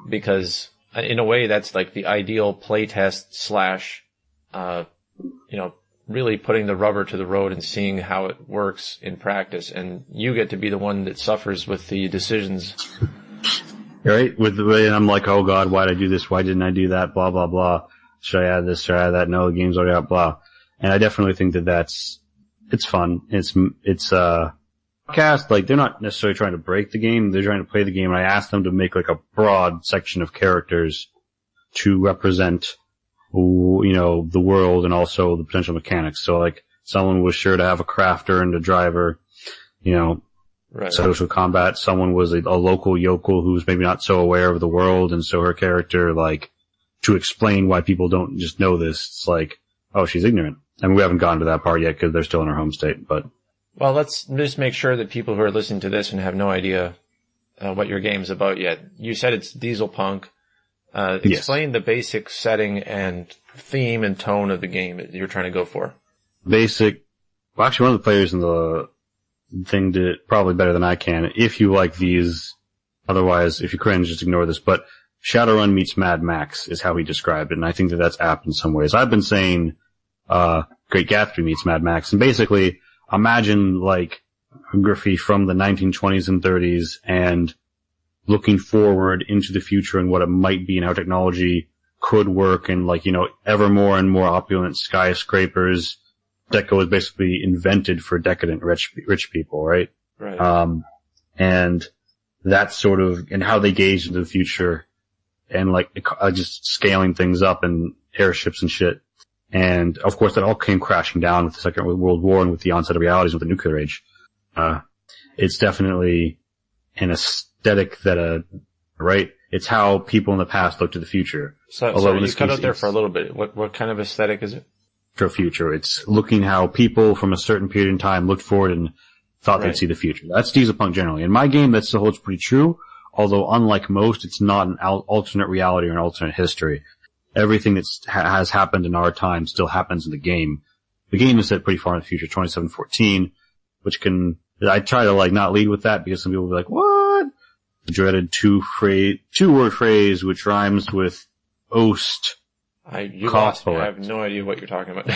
because in a way that's like the ideal playtest slash, you know, really putting the rubber to the road and seeing how it works in practice. And you get to be the one that suffers with the decisions. Right? With the way I'm like, oh god, why did I do this? Why didn't I do that? Blah, blah, blah. Should I add this? Should I add that? No, the game's already out, blah. And I definitely think that it's fun. It's podcast, like, they're not necessarily trying to break the game. They're trying to play the game. And I asked them to make like a broad section of characters to represent, you know, the world and also the potential mechanics. So like, someone was sure to have a crafter and a driver, you know, right. Social combat. Someone was a local yokel who's maybe not so aware of the world, and so her character, like, to explain why people don't just know this, it's like, oh, she's ignorant. I mean, we haven't gotten to that part yet because they're still in her home state, but. Well, let's just make sure that people who are listening to this and have no idea what your game's about yet. You said it's dieselpunk. Explain the basic setting and theme and tone of the game that you're trying to go for. Basic. Well, actually, one of the players in the thing did it probably better than I can. If you like these, otherwise, if you cringe, just ignore this. But Shadowrun meets Mad Max is how he described it, and I think that that's apt in some ways. I've been saying Great Gatsby meets Mad Max, and basically imagine like geography from the 1920s and 30s and looking forward into the future and what it might be and how technology could work, and like, you know, ever more and more opulent skyscrapers, Deco was basically invented for decadent rich people, right? Right. And that's sort of, and how they gauged into the future and like just scaling things up and airships and shit. And of course that all came crashing down with the Second World War and with the onset of realities with the nuclear age. It's definitely an aesthetic that, right? It's how people in the past look to the future. So you cut out there for a little bit. What kind of aesthetic is it? For future. It's looking how people from a certain period in time looked forward and thought they'd see the future. That's dieselpunk generally. In my game, that still holds pretty true, although unlike most, it's not an alternate reality or an alternate history. Everything that has happened in our time still happens in the game. The game is set pretty far in the future, 2714, which I try to like not lead with that because some people will be like, what? The dreaded two-word phrase which rhymes with Ost. You lost me. I have no idea what you're talking about.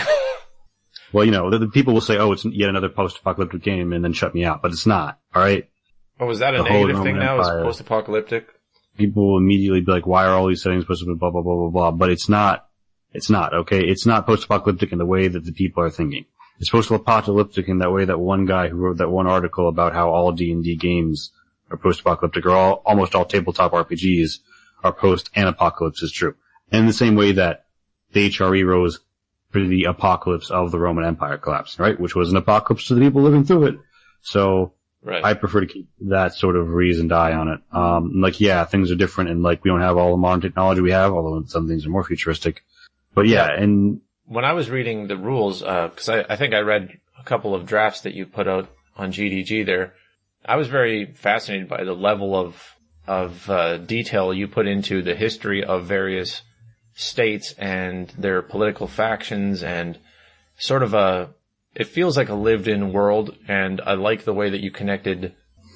Well, the people will say, oh, it's yet another post-apocalyptic game and then shut me out, but it's not, alright? Oh, is that a negative thing now? Is post-apocalyptic? People will immediately be like, why are all these settings supposed to be blah, blah, blah, blah, blah, but it's not, okay? It's not post-apocalyptic in the way that the people are thinking. It's post-apocalyptic in that way that one guy who wrote that one article about how all D&D games are post-apocalyptic, or almost all tabletop RPGs are post and apocalypse is true. And in the same way that the HRE rose for the apocalypse of the Roman Empire collapse, right? Which was an apocalypse to the people living through it. So, I prefer to keep that sort of reasoned eye on it. Things are different and we don't have all the modern technology we have, although some things are more futuristic. But and when I was reading the rules, cause I think I read a couple of drafts that you put out on GDG there, I was very fascinated by the level of detail you put into the history of various states and their political factions, and sort of it feels like a lived-in world, and I like the way that you connected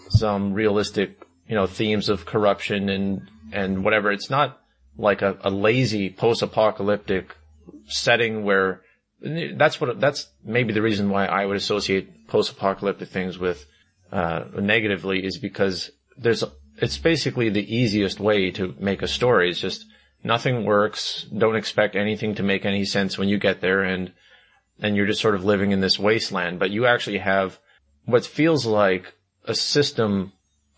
some realistic, themes of corruption and whatever. It's not like a lazy post-apocalyptic setting where that's maybe the reason why I would associate post-apocalyptic things with negatively, is because it's basically the easiest way to make a story. It's just nothing works. Don't expect anything to make any sense when you get there, and you're just sort of living in this wasteland. But you actually have what feels like a system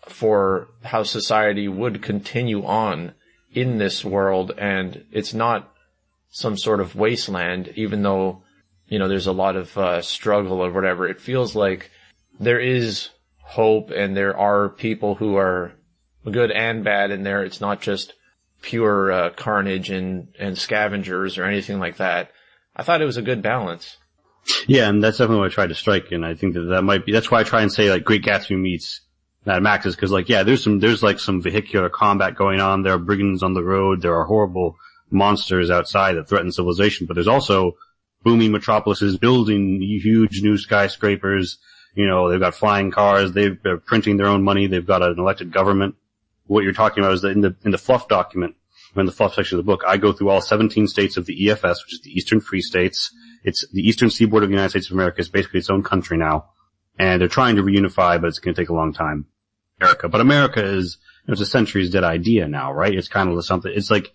for how society would continue on in this world, and it's not some sort of wasteland, even though, there's a lot of struggle or whatever. It feels like there is hope, and there are people who are good and bad in there. It's not just pure carnage and scavengers or anything like that. I thought it was a good balance. Yeah, and that's definitely what I tried to strike, and I think that might be, that's why I try and say Great Gatsby meets Mad Max, is because there's some vehicular combat going on. There are brigands on the road. There are horrible monsters outside that threaten civilization, but there's also booming metropolises building huge new skyscrapers. They've got flying cars. They're printing their own money. They've got an elected government. What you're talking about is that in the fluff document, in the fluff section of the book, I go through all 17 states of the EFS, which is the Eastern Free States. It's the Eastern Seaboard of the United States of America. It's basically its own country now. And they're trying to reunify, but it's going to take a long time. But America is, it's a centuries dead idea now, right? It's kind of something, it's like,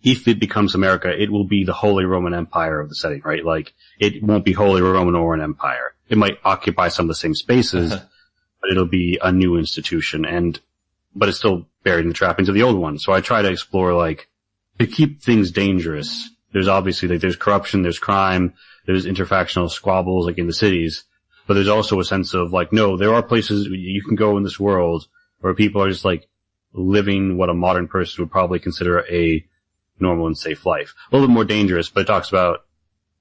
if it becomes America, it will be the Holy Roman Empire of the setting, right? It won't be Holy Roman or an empire. It might occupy some of the same spaces, but it'll be a new institution, but it's still buried in the trappings of the old one. So I try to explore, to keep things dangerous. There's obviously, there's corruption, there's crime, there's interfactional squabbles, in the cities, but there's also a sense of, no, there are places you can go in this world where people are just, living what a modern person would probably consider a normal and safe life. A little bit more dangerous, but it talks about,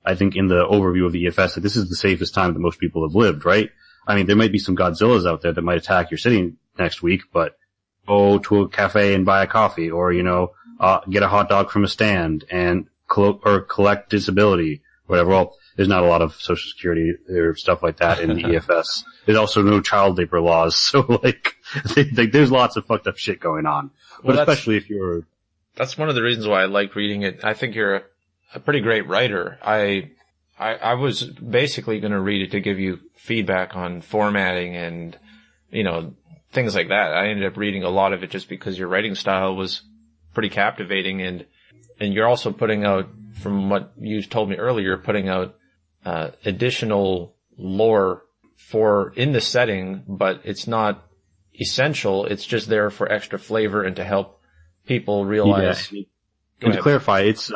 I think in the overview of the EFS, that this is the safest time that most people have lived, right? I mean, there might be some Godzillas out there that might attack your city next week, but go to a cafe and buy a coffee, or, get a hot dog from a stand and collect disability, whatever. Well, there's not a lot of social security or stuff like that in the EFS. There's also no child labor laws, so there's lots of fucked up shit going on. But especially if you're... That's one of the reasons why I like reading it. I think you're a pretty great writer. I was basically going to read it to give you feedback on formatting and, things like that. I ended up reading a lot of it just because your writing style was pretty captivating, and you're also putting out, from what you told me earlier, putting out additional lore for in the setting, but it's not essential. It's just there for extra flavor and to help people realize. Yeah. And to clarify, it's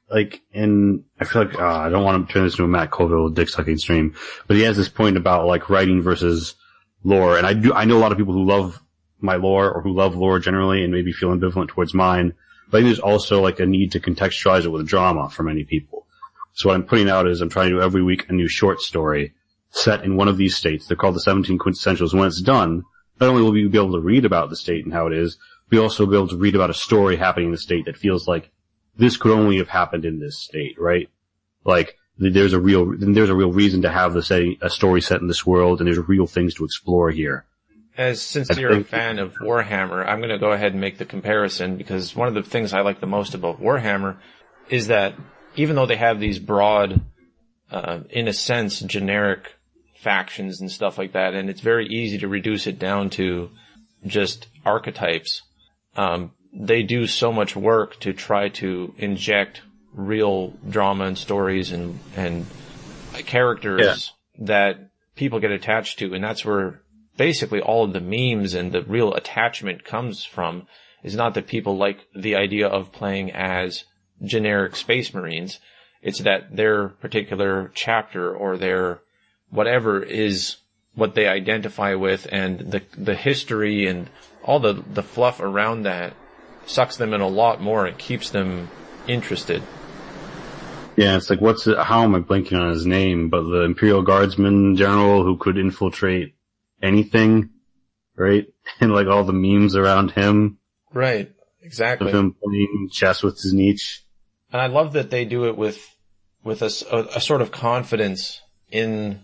like I feel like, I don't want to turn this into a Matt Colville dick sucking stream, but he has this point about like writing versus lore. And I know a lot of people who love my lore or who love lore generally and maybe feel ambivalent towards mine. But I think there's also like a need to contextualize it with drama for many people. So what I'm putting out is I'm trying to do every week a new short story set in one of these states. They're called the 17 Quintessentials. When it's done, not only will we be able to read about the state and how it is, we also be able to read about a story happening in the state that feels like this could only have happened in this state, right? Like there's a real reason to have a story set in this world, and there's real things to explore here. Since you're a fan of Warhammer, I'm going to go ahead and make the comparison, because one of the things I like the most about Warhammer is that even though they have these broad, in a sense, generic factions and stuff like that, and it's very easy to reduce it down to just archetypes, they do so much work to try to inject real drama and stories and characters that people get attached to, and that's where basically all of the memes and the real attachment comes from. Is not that people like the idea of playing as generic Space Marines. It's that their particular chapter or their whatever is what they identify with, and the history and all the fluff around that sucks them in a lot more. It keeps them interested. Yeah, it's like, how am I blanking on his name? But the Imperial Guardsman general who could infiltrate anything, right? And like all the memes around him. Right, exactly. Of him playing chess with Znich. And I love that they do it with a sort of confidence in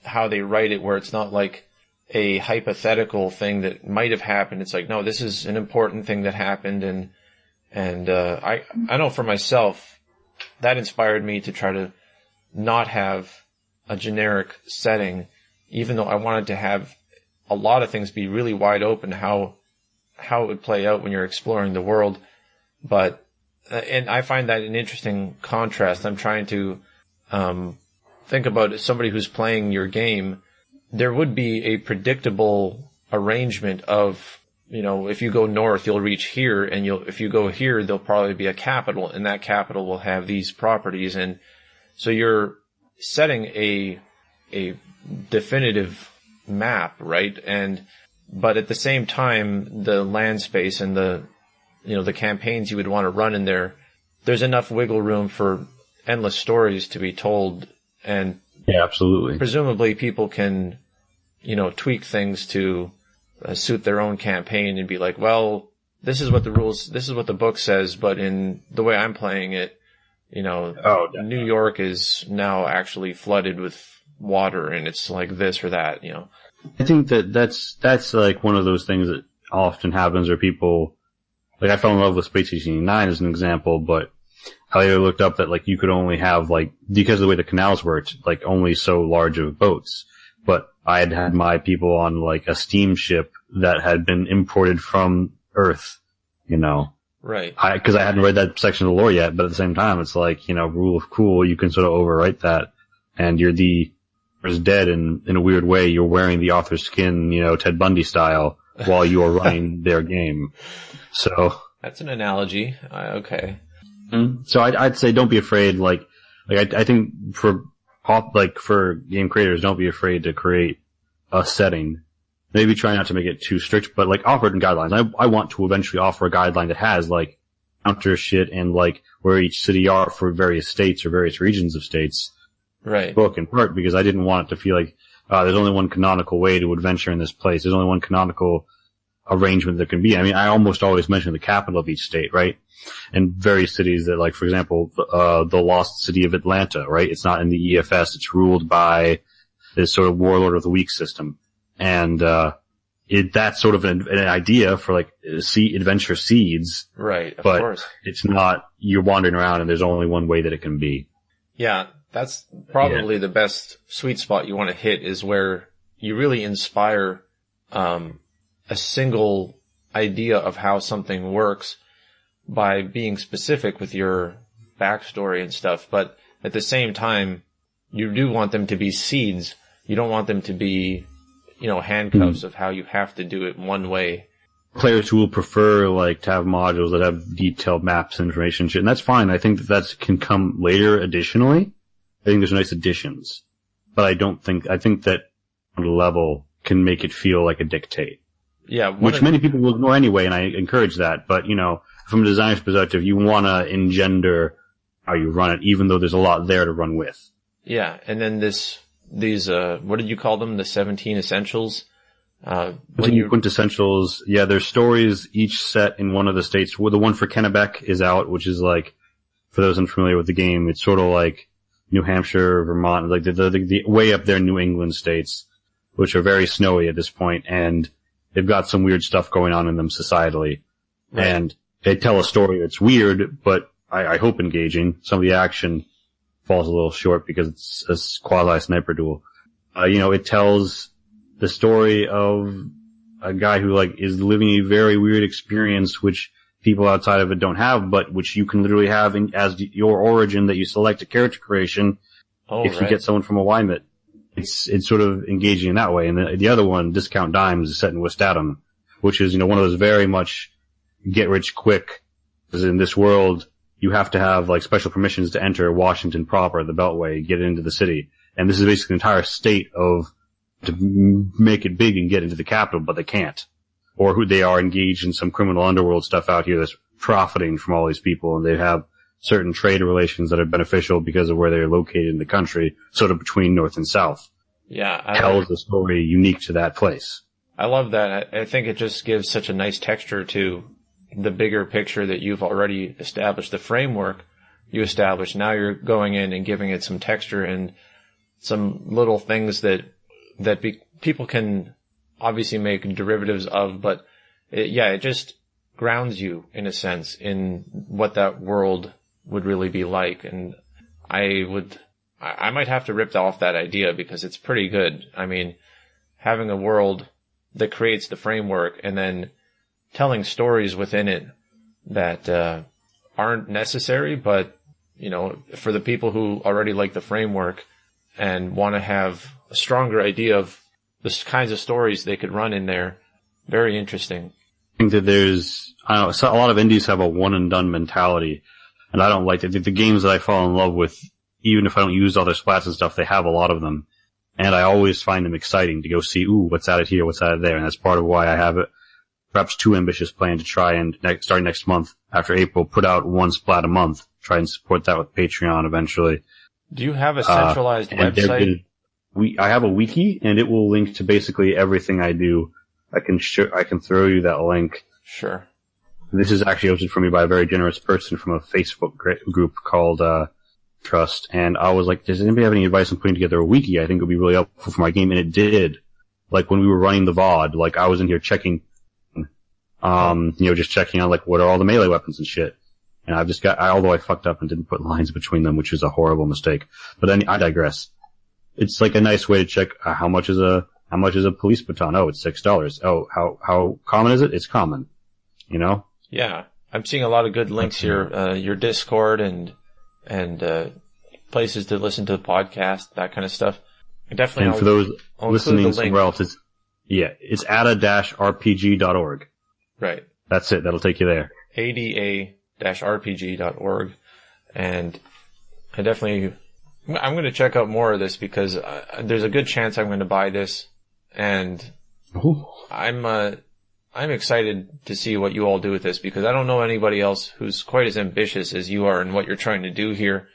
how they write it, where it's not like a hypothetical thing that might have happened. It's like, no, this is an important thing that happened, and I know for myself that inspired me to try to not have a generic setting, even though I wanted to have a lot of things be really wide open how it would play out when you're exploring the world. But and I find that an interesting contrast. I'm trying to think about somebody who's playing your game. There would be a predictable arrangement of, if you go north, you'll reach here, and if you go here, there'll probably be a capital, and that capital will have these properties. And so you're setting a definitive map, right? But at the same time, the land space and the campaigns you would want to run in there's enough wiggle room for endless stories to be told. And yeah, absolutely. Presumably people can, tweak things to suit their own campaign and be like, well, this is what the book says, but in the way I'm playing it, New York is now actually flooded with water, and it's like this or that, I think that's like one of those things that often happens where people, like, I fell in love with Space Station 9 as an example, but I later looked up that like you could only have, like, because of the way the canals worked, like only so large of boats. But I had my people on like a steamship that had been imported from Earth, Right. Because I hadn't read that section of the lore yet, but at the same time, it's like, rule of cool, you can sort of overwrite that, and you're dead in a weird way. You're wearing the author's skin, Ted Bundy style, while you're running their game. So that's an analogy. Okay. So I'd say don't be afraid. I think for game creators, don't be afraid to create a setting. Maybe try not to make it too strict, but like offer it in guidelines. I want to eventually offer a guideline that has like counter shit and like where each city are for various states or various regions of states. Right. Book in part because I didn't want it to feel like there's only one canonical way to adventure in this place. There's only one canonical arrangement there can be. I mean, I almost always mention the capital of each state, right? And various cities that, like, for example, the lost city of Atlanta, right? It's not in the EFS. It's ruled by this sort of warlord of the weak system. And, that's sort of an idea for like adventure seeds. Right. Of but course. It's not, you're wandering around and there's only one way that it can be. Yeah. That's probably the best sweet spot you want to hit, is where you really inspire, a single idea of how something works by being specific with your backstory and stuff. But at the same time, you do want them to be seeds. You don't want them to be, handcuffs of how you have to do it one way. Players who will prefer like to have modules that have detailed maps and information shit, and that's fine. I think that can come later additionally. I think there's nice additions. But I think that level can make it feel like a dictate. Yeah. Which many people will ignore anyway, and I encourage that. But, from a designer's perspective, you want to engender how you run it, even though there's a lot there to run with. Yeah. And then these, what did you call them? The 17 essentials? Quintessentials. Yeah, there's stories each set in one of the states. Well, the one for Kennebec is out, which is like, for those unfamiliar with the game, it's sort of like New Hampshire, Vermont, like the way up there New England states, which are very snowy at this point, and they've got some weird stuff going on in them societally. Right. And they tell a story that's weird, but I hope engaging. Some of the action falls a little short because it's a quasi-sniper duel. It tells the story of a guy who is living a very weird experience, which people outside of it don't have, but which you can literally have as your origin that you select a character creation if you get someone from a YMIT. It's sort of engaging in that way. And the other one, Discount Dimes, is set in Westatum, which is, one of those very much get rich quick, because in this world, you have to have special permissions to enter Washington proper, the Beltway, get into the city. And this is basically an entire state to make it big and get into the capital, but they can't. Or who they are engaged in some criminal underworld stuff out here that's profiting from all these people, and they have certain trade relations that are beneficial because of where they're located in the country, sort of between north and south. Yeah. Tells the story unique to that place. I love that. I think it just gives such a nice texture to the bigger picture that you've already established, the framework you established. Now you're going in and giving it some texture and some little things that people can obviously make derivatives of, but it just grounds you in a sense in what that world would really be like. And I might have to rip off that idea because it's pretty good. I mean, having a world that creates the framework and then telling stories within it that aren't necessary, but for the people who already like the framework and want to have a stronger idea of the kinds of stories they could run in there. Very interesting. I think that there's, a lot of indies have a one and done mentality, and I don't like it. The games that I fall in love with, even if I don't use all their splats and stuff, they have a lot of them. And I always find them exciting to go see, what's added here, what's added there. And that's part of why I have it perhaps too ambitious plan to try and starting next month after April, put out one splat a month, try and support that with Patreon eventually. Do you have a centralized website? I have a wiki, and it will link to basically everything I do. I can throw you that link. Sure. This is actually hosted for me by a very generous person from a Facebook group called Trust, and I was like, does anybody have any advice on putting together a wiki? I think it would be really helpful for my game, and it did. When we were running the VOD, I was in here checking, just checking on what are all the melee weapons and shit. And I've just although I fucked up and didn't put lines between them, which is a horrible mistake. But then I digress. It's a nice way to check how much is a police baton. Oh, it's $6. Oh, how common is it? It's common. Yeah. I'm seeing a lot of good links here, your Discord and places to listen to the podcast, that kind of stuff. Definitely. And for those listening somewhere else, it's ada-rpg.org. Right. That's it. That'll take you there. ada-rpg.org. And I'm going to check out more of this because there's a good chance I'm going to buy this, and I'm excited to see what you all do with this because I don't know anybody else who's quite as ambitious as you are in what you're trying to do here,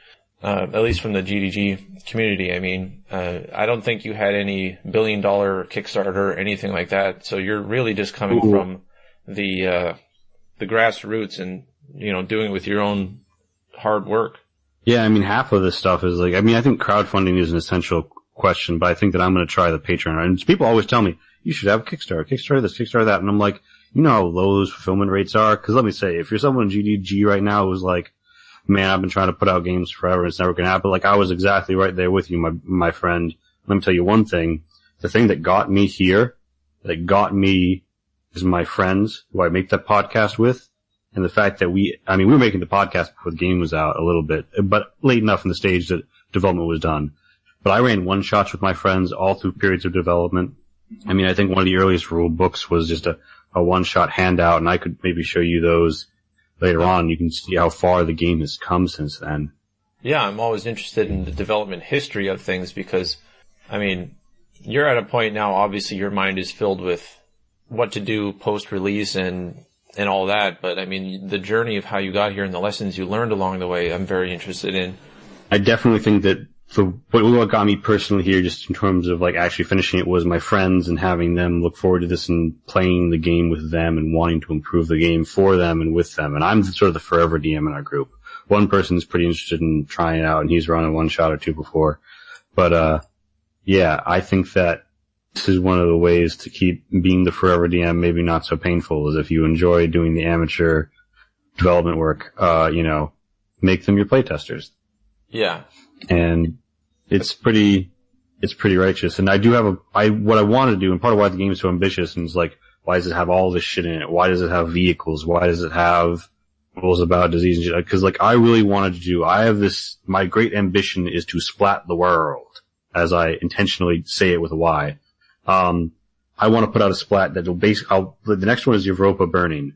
at least from the GDG community. I mean, I don't think you had any $1 billion Kickstarter or anything like that, so you're really just coming from the grassroots and doing it with your own hard work. Yeah, I mean, half of this stuff is I think crowdfunding is an essential question, but I think that I'm going to try the Patreon. And people always tell me, you should have a Kickstarter this, Kickstarter that. And I'm like, how low those fulfillment rates are? Cause let me say, if you're someone in GDG right now who's like, man, I've been trying to put out games forever, it's never going to happen. I was exactly right there with you, my friend. Let me tell you one thing. The thing that got me here, is my friends who I make that podcast with, And the fact that we were making the podcast before the game was out a little bit, but late enough in the stage that development was done. But I ran one-shots with my friends all through periods of development. I mean, I think one of the earliest rule books was just a one-shot handout, and I could maybe show you those later on. You can see how far the game has come since then. Yeah, I'm always interested in the development history of things because, I mean, you're at a point now, obviously your mind is filled with what to do post-release and all that, but I mean, the journey of how you got here and the lessons you learned along the way, I'm very interested in. I definitely think that what got me personally here, just in terms of like actually finishing it, was my friends and having them look forward to this and playing the game with them and wanting to improve the game for them and with them. And I'm sort of the forever DM in our group. One person's pretty interested in trying it out, and he's run a one shot or two before. But yeah, I think that this is one of the ways to keep being the forever DM maybe not so painful, is if you enjoy doing the amateur development work, make them your playtesters. Yeah. And it's pretty righteous. And I do have what I want to do, and part of why the game is so ambitious, and it's like, why does it have all this shit in it? Why does it have vehicles? Why does it have rules about disease and shit? Cause like, I really wanted to do, my great ambition is to splat the world, as I intentionally say it with a Y. I want to put out a splat that will the next one is Europa Burning,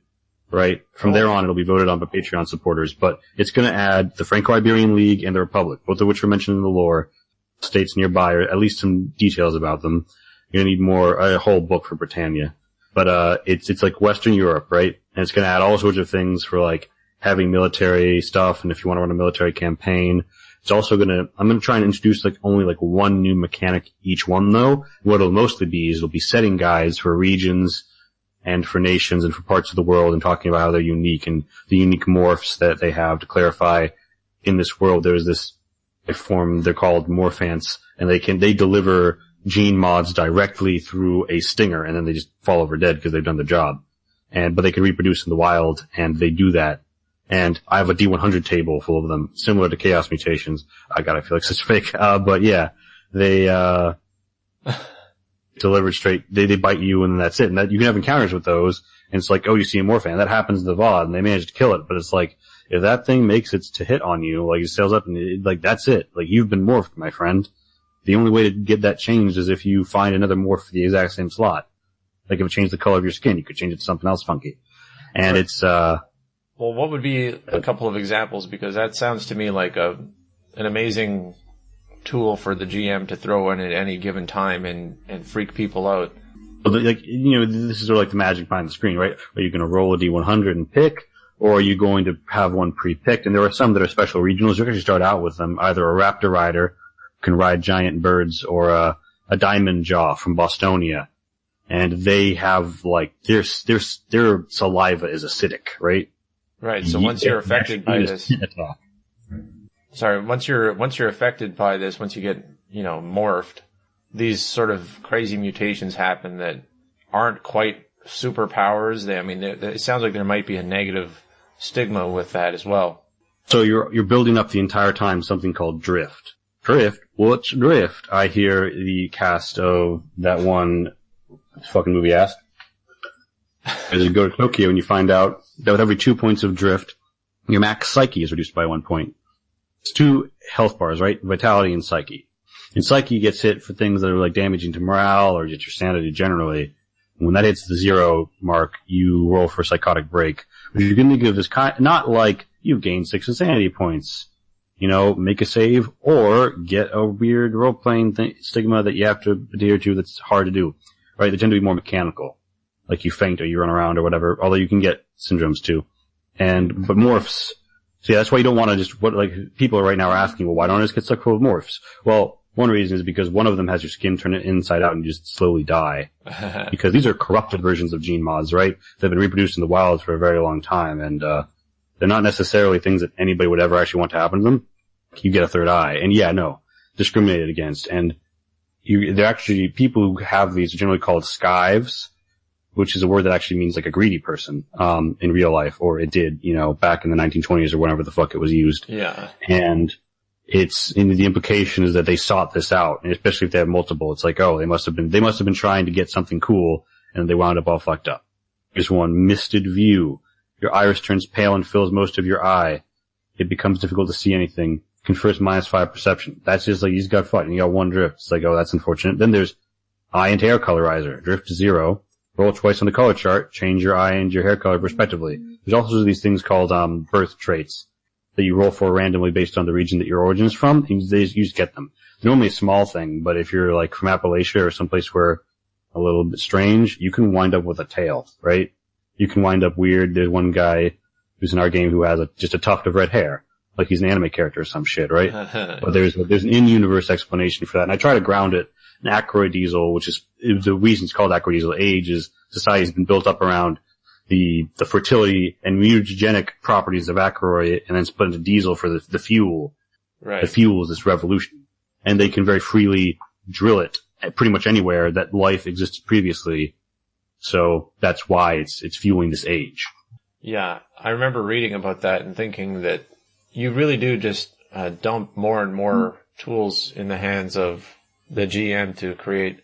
right? From there on, it'll be voted on by Patreon supporters, but it's going to add the Franco-Iberian League and the Republic, both of which are mentioned in the lore, states nearby, or at least some details about them. You're going to need a whole book for Britannia. But, it's like Western Europe, right? And it's going to add all sorts of things for like having military stuff, and if you want to run a military campaign. It's also I'm going to try and introduce like only like one new mechanic each one though. What it'll mostly be is it'll be setting guides for regions and for nations and for parts of the world, and talking about how they're unique and the unique morphs that they have to clarify in this world. There's this form, they're called morphants, and they deliver gene mods directly through a stinger, and then they just fall over dead because they've done the job. But they can reproduce in the wild, and they do that. And I have a D100 table full of them, similar to Chaos Mutations. I feel like such fake. But yeah, they, delivered straight, they bite you and that's it. And that, you can have encounters with those, and it's like, oh, you see a morphan. That happens in the VOD, and they manage to kill it. But it's like, if that thing makes it to hit on you, like it sails up and that's it. Like, you've been morphed, my friend. The only way to get that changed is if you find another morph for the exact same slot. Like if it changed the color of your skin, you could change it to something else funky. And it's, well, what would be a couple of examples? Because that sounds to me like an amazing tool for the GM to throw in at any given time and freak people out. Like, this is sort of like the magic behind the screen, right? Are you going to roll a D100 and pick, or are you going to have one pre-picked? And there are some that are special regionals. You can actually start out with them, either a raptor rider who can ride giant birds, or a diamond jaw from Bostonia. And they have like, their saliva is acidic, right? Right. So once you're affected by this, once you're affected by this, once you get, morphed, these sort of crazy mutations happen that aren't quite superpowers. It sounds like there might be a negative stigma with that as well. So you're building up the entire time something called drift. Drift? What's drift? I hear the cast of that one fucking movie asked. As you go to Tokyo and you find out that with every 2 points of drift, your max psyche is reduced by 1 point. It's 2 health bars, right? Vitality and psyche. And psyche gets hit for things that are like damaging to morale or just your sanity generally. And when that hits the 0 mark, you roll for a psychotic break. Which you can think of as not like you've gained 6 insanity points. Make a save or get a weird role-playing stigma that you have to adhere to that's hard to do. Right? They tend to be more mechanical. Like you faint or you run around or whatever, although you can get syndromes too. But morphs. So yeah, that's why you don't want to just, people right now are asking, well, why don't I just get stuck full of morphs? Well, one reason is because one of them has your skin turn it inside out and you just slowly die. Because these are corrupted versions of gene mods, right? They've been reproduced in the wild for a very long time, and, they're not necessarily things that anybody would ever actually want to happen to them. You get a third eye. And yeah, no, discriminated against. And they're actually, people who have these are generally called skives, which is a word that actually means like a greedy person, in real life, or it did, back in the 1920s or whenever the fuck it was used. Yeah. And the implication is that they sought this out, and especially if they have multiple, it's like, oh, they must have been trying to get something cool, and they wound up all fucked up. Here's one, Misted View. Your iris turns pale and fills most of your eye. It becomes difficult to see anything. Confers -5 perception. That's just like, you just got fucked and you got 1 drift. It's like, oh, that's unfortunate. Then there's eye and hair colorizer. Drift to 0. Roll twice on the color chart. Change your eye and your hair color respectively. There's also these things called, birth traits that you roll for randomly based on the region that your origin is from. And you just get them. They're normally a small thing, but if you're like from Appalachia or someplace where a little bit strange, you can wind up with a tail, right? You can wind up weird. There's one guy who's in our game who has just a tuft of red hair. Like he's an anime character or some shit, right? But there's an in-universe explanation for that. And I try to ground it in Akroydiesel, which is the reason it's called Akroydiesel age is society has been built up around the fertility and mutagenic properties of Akroyd and then split into diesel for the fuel. Right. The fuel is this revolution. And they can very freely drill it at pretty much anywhere that life existed previously. So that's why it's fueling this age. Yeah, I remember reading about that and thinking that you really do just dump more and more tools in the hands of the GM to create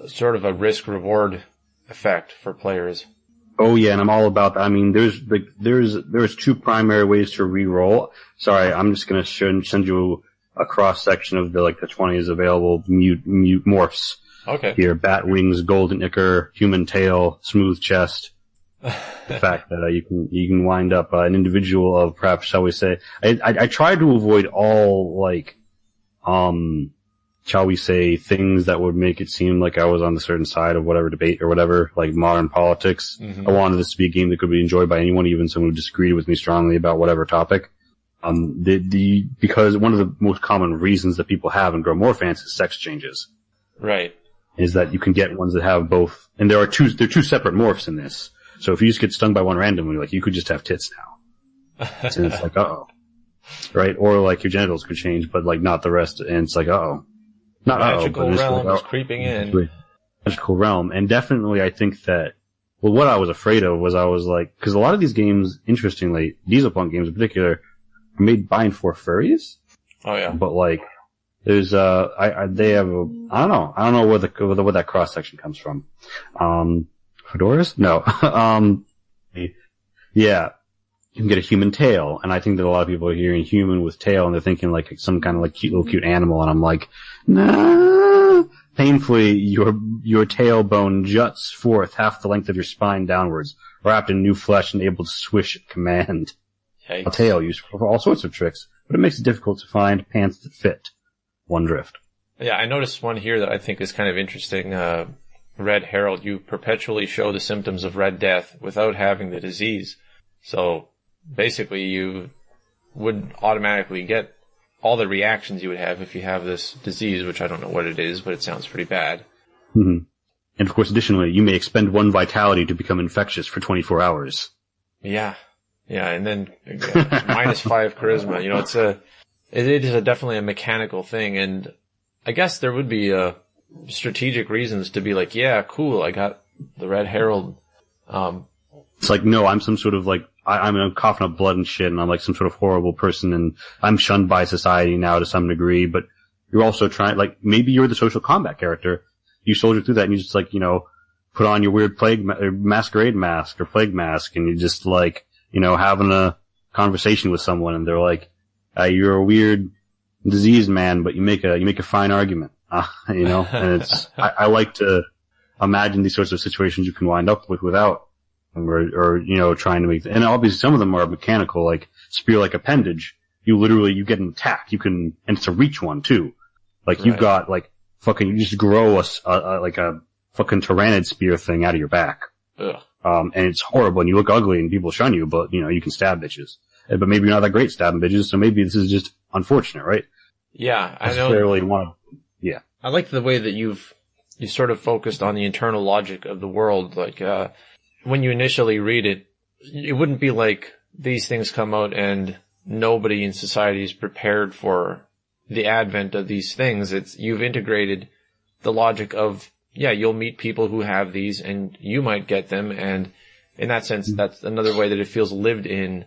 sort of a risk-reward effect for players. Oh yeah, and I'm all about that. I mean, there's 2 primary ways to re-roll. Sorry, I'm just gonna send you a cross-section of the 20s available mute morphs. Okay. Here, bat wings, golden ichor, human tail, smooth chest. The fact that you can wind up an individual of perhaps, shall we say, I try to avoid all shall we say, things that would make it seem like I was on the certain side of whatever debate or whatever, like modern politics. Mm-hmm. I wanted this to be a game that could be enjoyed by anyone, even someone who disagreed with me strongly about whatever topic. Because one of the most common reasons that people have in Grow More fans is sex changes. Right. Is that you can get ones that have both, and there are 2 separate morphs in this. So if you just get stung by one randomly, you could just have tits now. And it's like, uh-oh. Right? Or your genitals could change, but not the rest, and it's like, uh-oh. Not magical realm is creeping in. Magical realm. And definitely I think that, what I was afraid of was because a lot of these games, interestingly, dieselpunk games in particular, are made by and for furries. Oh yeah. But there's, they have I don't know where that cross section comes from. Fedoras? No. Yeah. You can get a human tail, and I think that a lot of people are hearing human with tail, and they're thinking some kind of cute animal, and I'm like, nah. Painfully, your tailbone juts forth half the length of your spine downwards, wrapped in new flesh and able to swish at command. Yikes. A tail used for all sorts of tricks, but it makes it difficult to find pants that fit. 1 drift. Yeah, I noticed one here that I think is kind of interesting. Red Herald, you perpetually show the symptoms of Red Death without having the disease. So basically you would automatically get all the reactions you would have if you have this disease, which I don't know what it is, but it sounds pretty bad. Mm-hmm. And of course, additionally, you may expend 1 vitality to become infectious for 24 hours. Yeah. Yeah, and then -5 charisma. It is definitely a mechanical thing, and I guess there would be strategic reasons to be like, yeah, cool, I got the Red Herald. It's like, no, I'm some sort of I'm coughing up blood and shit, and I'm some sort of horrible person, and I'm shunned by society now to some degree, but you're also trying, maybe you're the social combat character. You soldier through that, and you just put on your weird masquerade mask or plague mask, and you just having a conversation with someone, and they're like, you're a weird diseased man, but you make a fine argument, and it's, I like to imagine these sorts of situations you can wind up with without, or trying to make, and obviously some of them are mechanical, spear-like appendage. You get an attack, and it's a reach one too. Right. You've got, you just grow a fucking tyrannid spear thing out of your back. Ugh. And it's horrible, and you look ugly, and people shun you, but, you can stab bitches. But maybe you're not that great stabbing bitches, so maybe this is just unfortunate, right? Yeah, I know. Yeah. I like the way that you sort of focused on the internal logic of the world. When you initially read it, it wouldn't be like these things come out and nobody in society is prepared for the advent of these things. You've integrated the logic of, yeah, you'll meet people who have these and you might get them, and in that sense, that's another way that it feels lived in,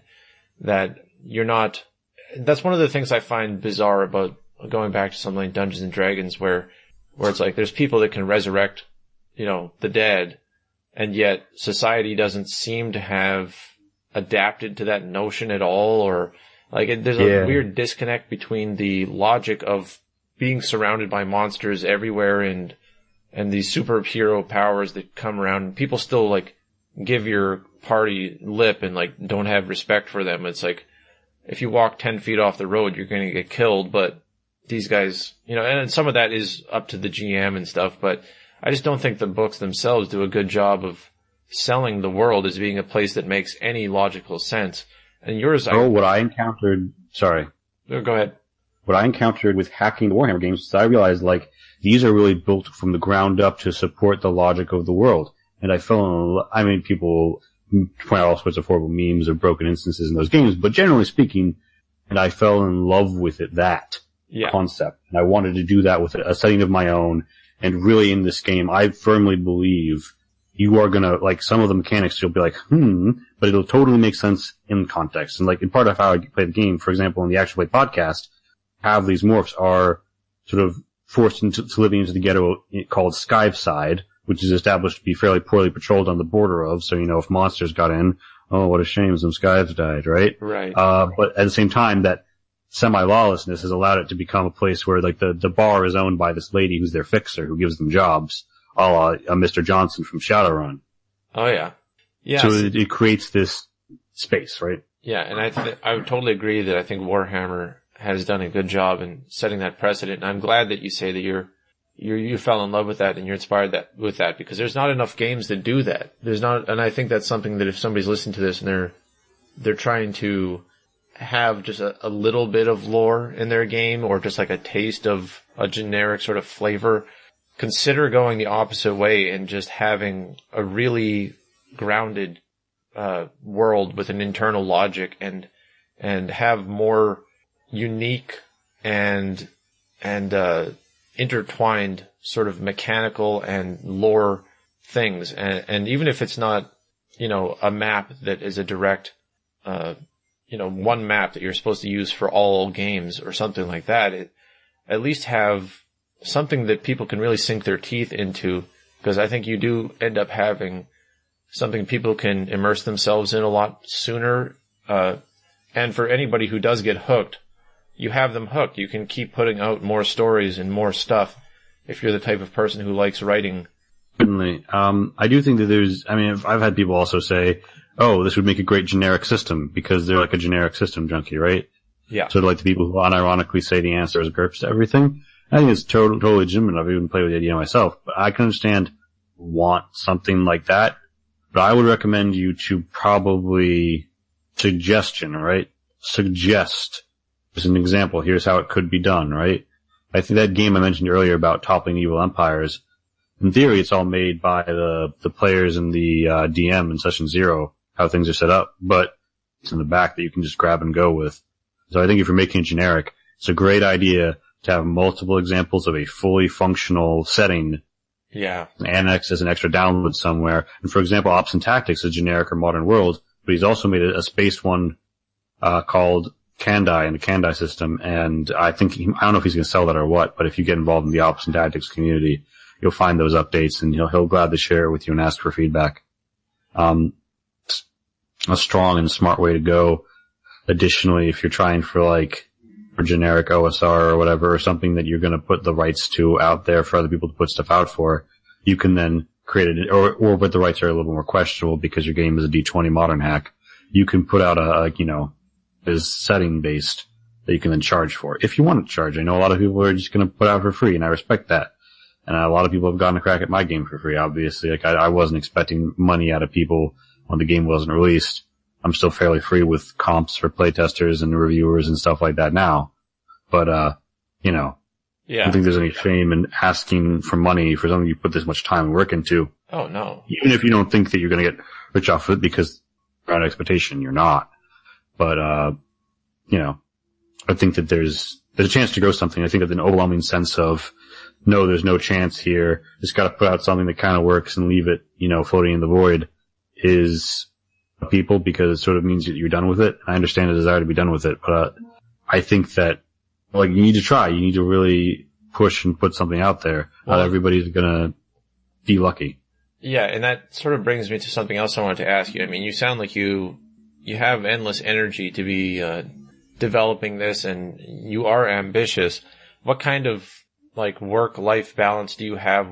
that you're not, that's one of the things I find bizarre about going back to something like Dungeons and Dragons, where it's there's people that can resurrect, the dead, and yet society doesn't seem to have adapted to that notion at all, or there's a weird disconnect between the logic of being surrounded by monsters everywhere and these superhero powers that come around. People still like give your party lip and like don't have respect for them. It's like if you walk 10 feet off the road, you're going to get killed. But these guys, and some of that is up to the GM and stuff, but I just don't think the books themselves do a good job of selling the world as being a place that makes any logical sense. And yours, what I encountered, sorry. Go ahead. What I encountered with hacking the Warhammer games is I realized, like, these are really built from the ground up to support the logic of the world. And I fell in people point out all sorts of horrible memes or broken instances in those games, but generally speaking, and I fell in love with that concept. And I wanted to do that with a setting of my own. And really in this game, I firmly believe you are gonna, like, some of the mechanics you'll be like, but it'll totally make sense in context. And like, in part of how I play the game, for example, in the Actual Play podcast, how these morphs are sort of forced into living into the ghetto called Skiveside, which is established to be fairly poorly patrolled on the border of, so if monsters got in, oh, what a shame, some Skives died, right? Right. But at the same time, that semi-lawlessness has allowed it to become a place where, like, the bar is owned by this lady who's their fixer, who gives them jobs, a la Mr. Johnson from Shadowrun. Oh, yeah. Yeah. So it creates this space, right? Yeah, and I would totally agree that I think Warhammer has done a good job in setting that precedent, and I'm glad that you say that you fell in love with that and you're inspired with that, because there's not enough games that do that. And I think that's something that if somebody's listening to this and they're trying to have just a little bit of lore in their game, or just like a taste of a generic sort of flavor, consider going the opposite way and just having a really grounded world with an internal logic and have more unique and intertwined sort of mechanical and lore things. And even if it's not, a map that is a direct, one map that you're supposed to use for all games or something like that, at least have something that people can really sink their teeth into, because I think you do end up having something people can immerse themselves in a lot sooner. And for anybody who does get hooked, you have them hooked. You can keep putting out more stories and more stuff if you're the type of person who likes writing. Certainly. I do think that I've had people also say, oh, this would make a great generic system, because they're like a generic system junkie, right? Yeah. Sort of like the people who unironically say the answer is GURPS to everything. I think it's totally legitimate. I've even played with the idea myself, but I can understand want something like that. But I would recommend you to probably suggestion, right? Suggest. As an example, here's how it could be done, right? I think that game I mentioned earlier about toppling evil empires, in theory, it's all made by the players and the DM in session 0, how things are set up, but it's in the back that you can just grab and go with. So I think if you're making it generic, it's a great idea to have multiple examples of a fully functional setting. Yeah. Annex as an extra download somewhere. And for example, Ops and Tactics is generic or modern world, but he's also made a space one, called Kandai and the Kandai system. And I don't know if he's going to sell that or what, but if you get involved in the Ops and Tactics community, you'll find those updates and he'll gladly share it with you and ask for feedback. A strong and smart way to go. Additionally, if you're trying for generic OSR or whatever, or something that you're going to put the rights to out there for other people to put stuff out for, you can then create it, or but the rights are a little more questionable because your game is a D20 modern hack. You can put out is setting based that you can then charge for. If you want to charge, I know a lot of people are just going to put out for free, and I respect that. And a lot of people have gotten a crack at my game for free, obviously. I wasn't expecting money out of people when the game wasn't released. I'm still fairly free with comps for playtesters and reviewers and stuff like that now. But, I don't think there's any shame in asking for money for something you put this much time and work into. Oh, no. Even if you don't think that you're going to get rich off of it, because around expectation, you're not. But, I think that there's a chance to grow something. I think of an overwhelming sense of, no, there's no chance here. Just got to put out something that kind of works and leave it, floating in the void is people, because it sort of means that you're done with it. I understand the desire to be done with it, but I think that you need to try. You need to really push and put something out there. Not everybody's gonna be lucky. Yeah, and that sort of brings me to something else I wanted to ask you. I mean, you sound like you have endless energy to be developing this, and you are ambitious. What kind of like work-life balance do you have?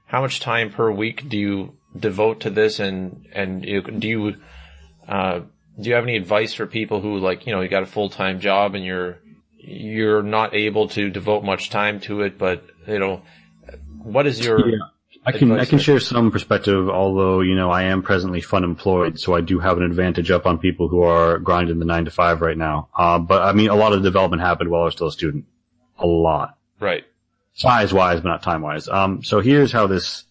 How much time per week do you devote to this, and do you have any advice for people who, like, you got a full-time job and you're not able to devote much time to it, but what is your I can share some perspective, although, I am presently fun employed, so I do have an advantage up on people who are grinding the 9 to 5 right now. But I mean, a lot of the development happened while I was still a student. A lot. Right. Size-wise, but not time-wise. So here's how this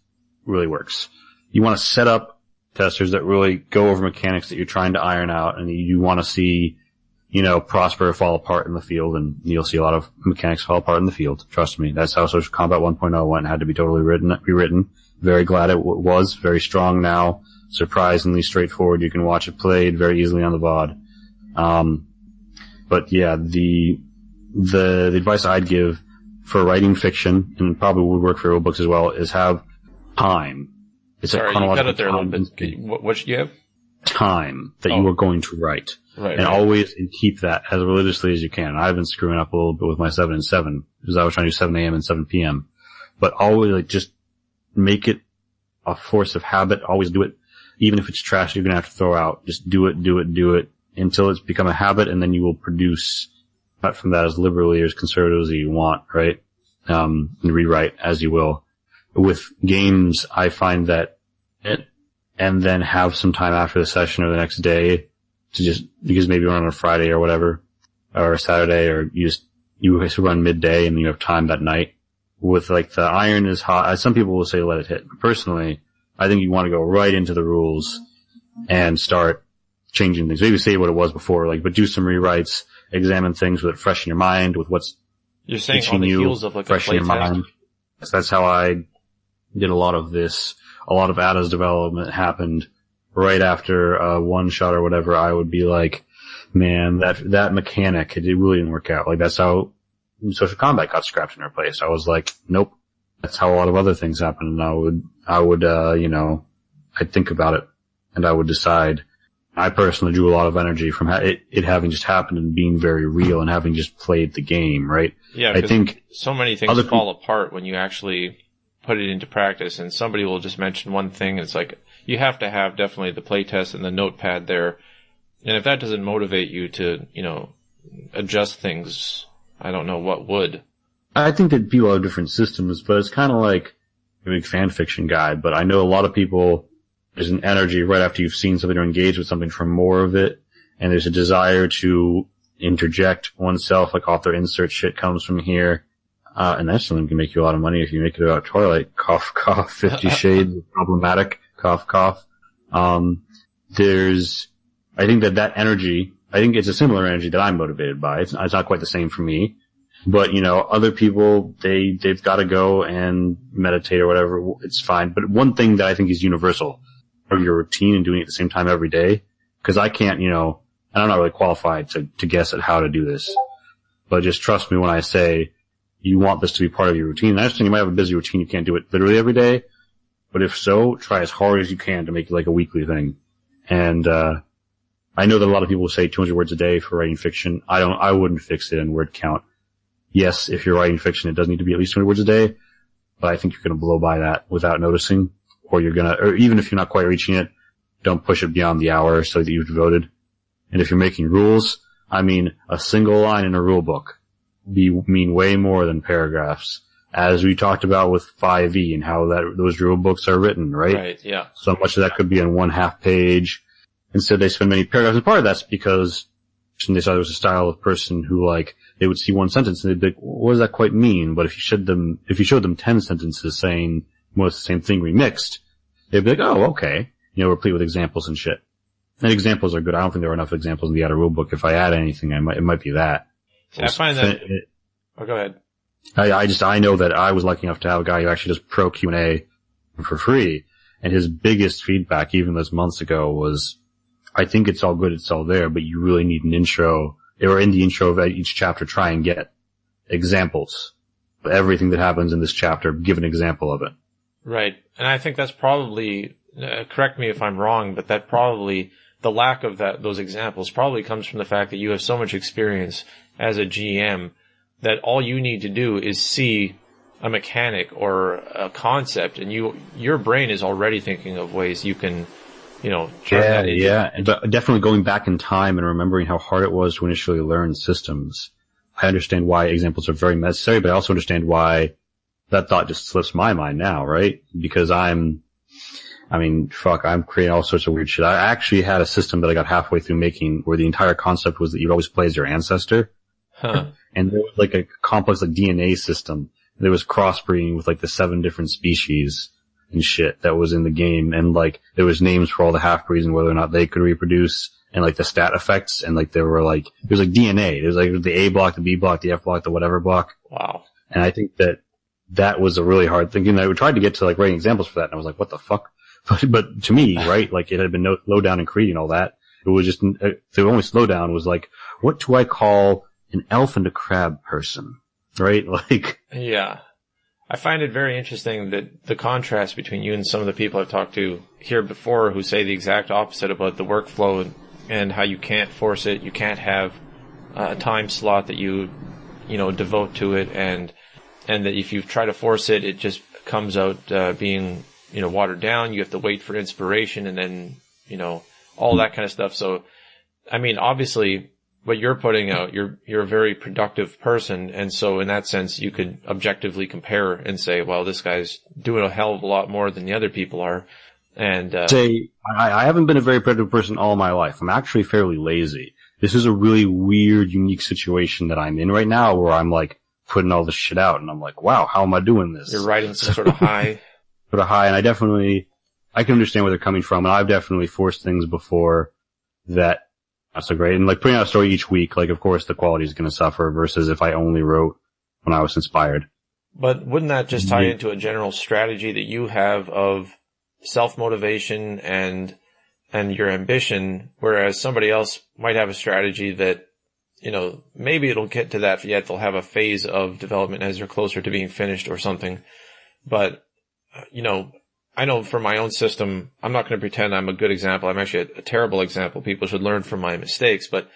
really works. You want to set up testers that really go over mechanics that you're trying to iron out, and you want to see, prosper or fall apart in the field, and you'll see a lot of mechanics fall apart in the field. Trust me. That's how Social Combat 1.0 went. It had to be totally rewritten. Very glad it was. Very strong now. Surprisingly straightforward. You can watch it played very easily on the VOD. But yeah, the advice I'd give for writing fiction, and probably would work for rule books as well, is have time. It's Sorry, a chronological you cut it there a little bit. What should you have? Time that you are going to write. Right, and always keep that as religiously as you can. I've been screwing up a little bit with my 7 and 7 because I was trying to do 7 a.m. and 7 p.m. But always just make it a force of habit. Always do it. Even if it's trash you're going to have to throw out. Just do it until it's become a habit, and then you will produce from that as liberally or as conservative as you want, right? And rewrite as you will. With games, I find that and then have some time after the session or the next day to because maybe you're on a Friday or whatever, or a Saturday, or you run midday and you have time that night. With like the iron is hot, some people will say let it hit. Personally, I think you want to go right into the rules and start changing things. Maybe say what it was before, but do some rewrites, examine things with it fresh in your mind, with what's you're saying on the heels of like fresh a in your playtest. mind. So that's how I did a lot of this. A lot of Ada's development happened right after one shot or whatever. I would be like, man, that mechanic, it really didn't work out. Like, that's how Social Combat got scrapped and replaced. I was like, nope. That's how a lot of other things happen. And I would I'd think about it and I would decide. I personally drew a lot of energy from it having just happened and being very real and having just played the game, right? Yeah, I think so many things fall apart when you actually put it into practice, and somebody will just mention one thing, and it's like, you have to have definitely the playtest and the notepad there. And if that doesn't motivate you to, adjust things, I don't know what would. I think that people have different systems, but it's kind of like a big fan fiction guy. But I know a lot of people, there's an energy right after you've seen something or engaged with something for more of it. And there's a desire to interject oneself, like author insert shit comes from here. And that's something that can make you a lot of money if you make it about Twilight. Cough, cough, 50 Shades of Problematic. Cough, cough. I think that energy, I think it's a similar energy that I'm motivated by. It's not quite the same for me. But, other people, they've got to go and meditate or whatever. It's fine. But one thing that I think is universal of your routine and doing it at the same time every day, because I can't, and I'm not really qualified to guess at how to do this. But just trust me when I say you want this to be part of your routine. And I understand you might have a busy routine. You can't do it literally every day. But if so, try as hard as you can to make it like a weekly thing. And, I know that a lot of people say 200 words a day for writing fiction. I wouldn't fix it in word count. Yes, if you're writing fiction, it does need to be at least 200 words a day. But I think you're going to blow by that without noticing. Or even if you're not quite reaching it, don't push it beyond the hour so that you've devoted. And if you're making rules, a single line in a rule book mean way more than paragraphs, as we talked about with 5e and how those rule books are written, right? Right, yeah. So much of that could be in 1/2 page. Instead, they spend many paragraphs, and part of that's because they saw there was a style of person who, they would see one sentence and they'd be like, what does that quite mean? But if you showed them 10 sentences saying more of the same thing remixed, they'd be like, oh, okay. Replete with examples and shit. And examples are good. I don't think there are enough examples in the outer rule book. If I add anything, it might be that. I find that. Go ahead. I know that I was lucky enough to have a guy who actually does pro Q&A for free, and his biggest feedback, even those months ago, was, I think it's all good, it's all there, but you really need an intro, or in the intro of each chapter, try and get examples of everything that happens in this chapter. Give an example of it. Right. And I think that's probably, correct me if I'm wrong, but that probably, the lack of those examples probably comes from the fact that you have so much experience as a GM that all you need to do is see a mechanic or a concept, and your brain is already thinking of ways you can, turn that into. Yeah. But definitely going back in time and remembering how hard it was to initially learn systems. I understand why examples are very necessary, but I also understand why that thought just slips my mind now, right? Because I'm creating all sorts of weird shit. I actually had a system that I got halfway through making where the entire concept was that you'd always play as your ancestor. Huh. And there was like a complex like DNA system. There was crossbreeding with like the 7 different species and shit that was in the game. And like there was names for all the half-breeds and whether or not they could reproduce and like the stat effects. And like there was like DNA. There was like the A block, the B block, the F block, the whatever block. Wow. And I think that was a really hard thing. And I tried to get to like writing examples for that. And I was like, what the fuck? But to me, right, like it had been no slowdown in creating all that. It was just, the only slowdown was like, what do I call an elf and a crab person? Right? Like. Yeah. I find it very interesting that the contrast between you and some of the people I've talked to here before who say the exact opposite about the workflow and how you can't force it. You can't have a time slot that you devote to it, and that if you try to force it, it just comes out being watered down. You have to wait for inspiration, and then all that kind of stuff. So, I mean, obviously, what you're putting out, you're a very productive person, and so in that sense, you could objectively compare and say, well, this guy's doing a hell of a lot more than the other people are. And I haven't been a very productive person all my life. I'm actually fairly lazy. This is a really weird, unique situation that I'm in right now, where I'm like putting all this shit out, and I'm like, wow, how am I doing this? You're riding some sort of high. Sort of high, and I can understand where they're coming from, and I've definitely forced things before that not so great. And like putting out a story each week, like of course the quality is going to suffer versus if I only wrote when I was inspired. But wouldn't that just tie into a general strategy that you have of self-motivation and your ambition, whereas somebody else might have a strategy that, maybe it'll get to that, yet they'll have a phase of development as they're closer to being finished or something. But, I know for my own system, I'm not going to pretend I'm a good example. I'm actually a terrible example. People should learn from my mistakes. But,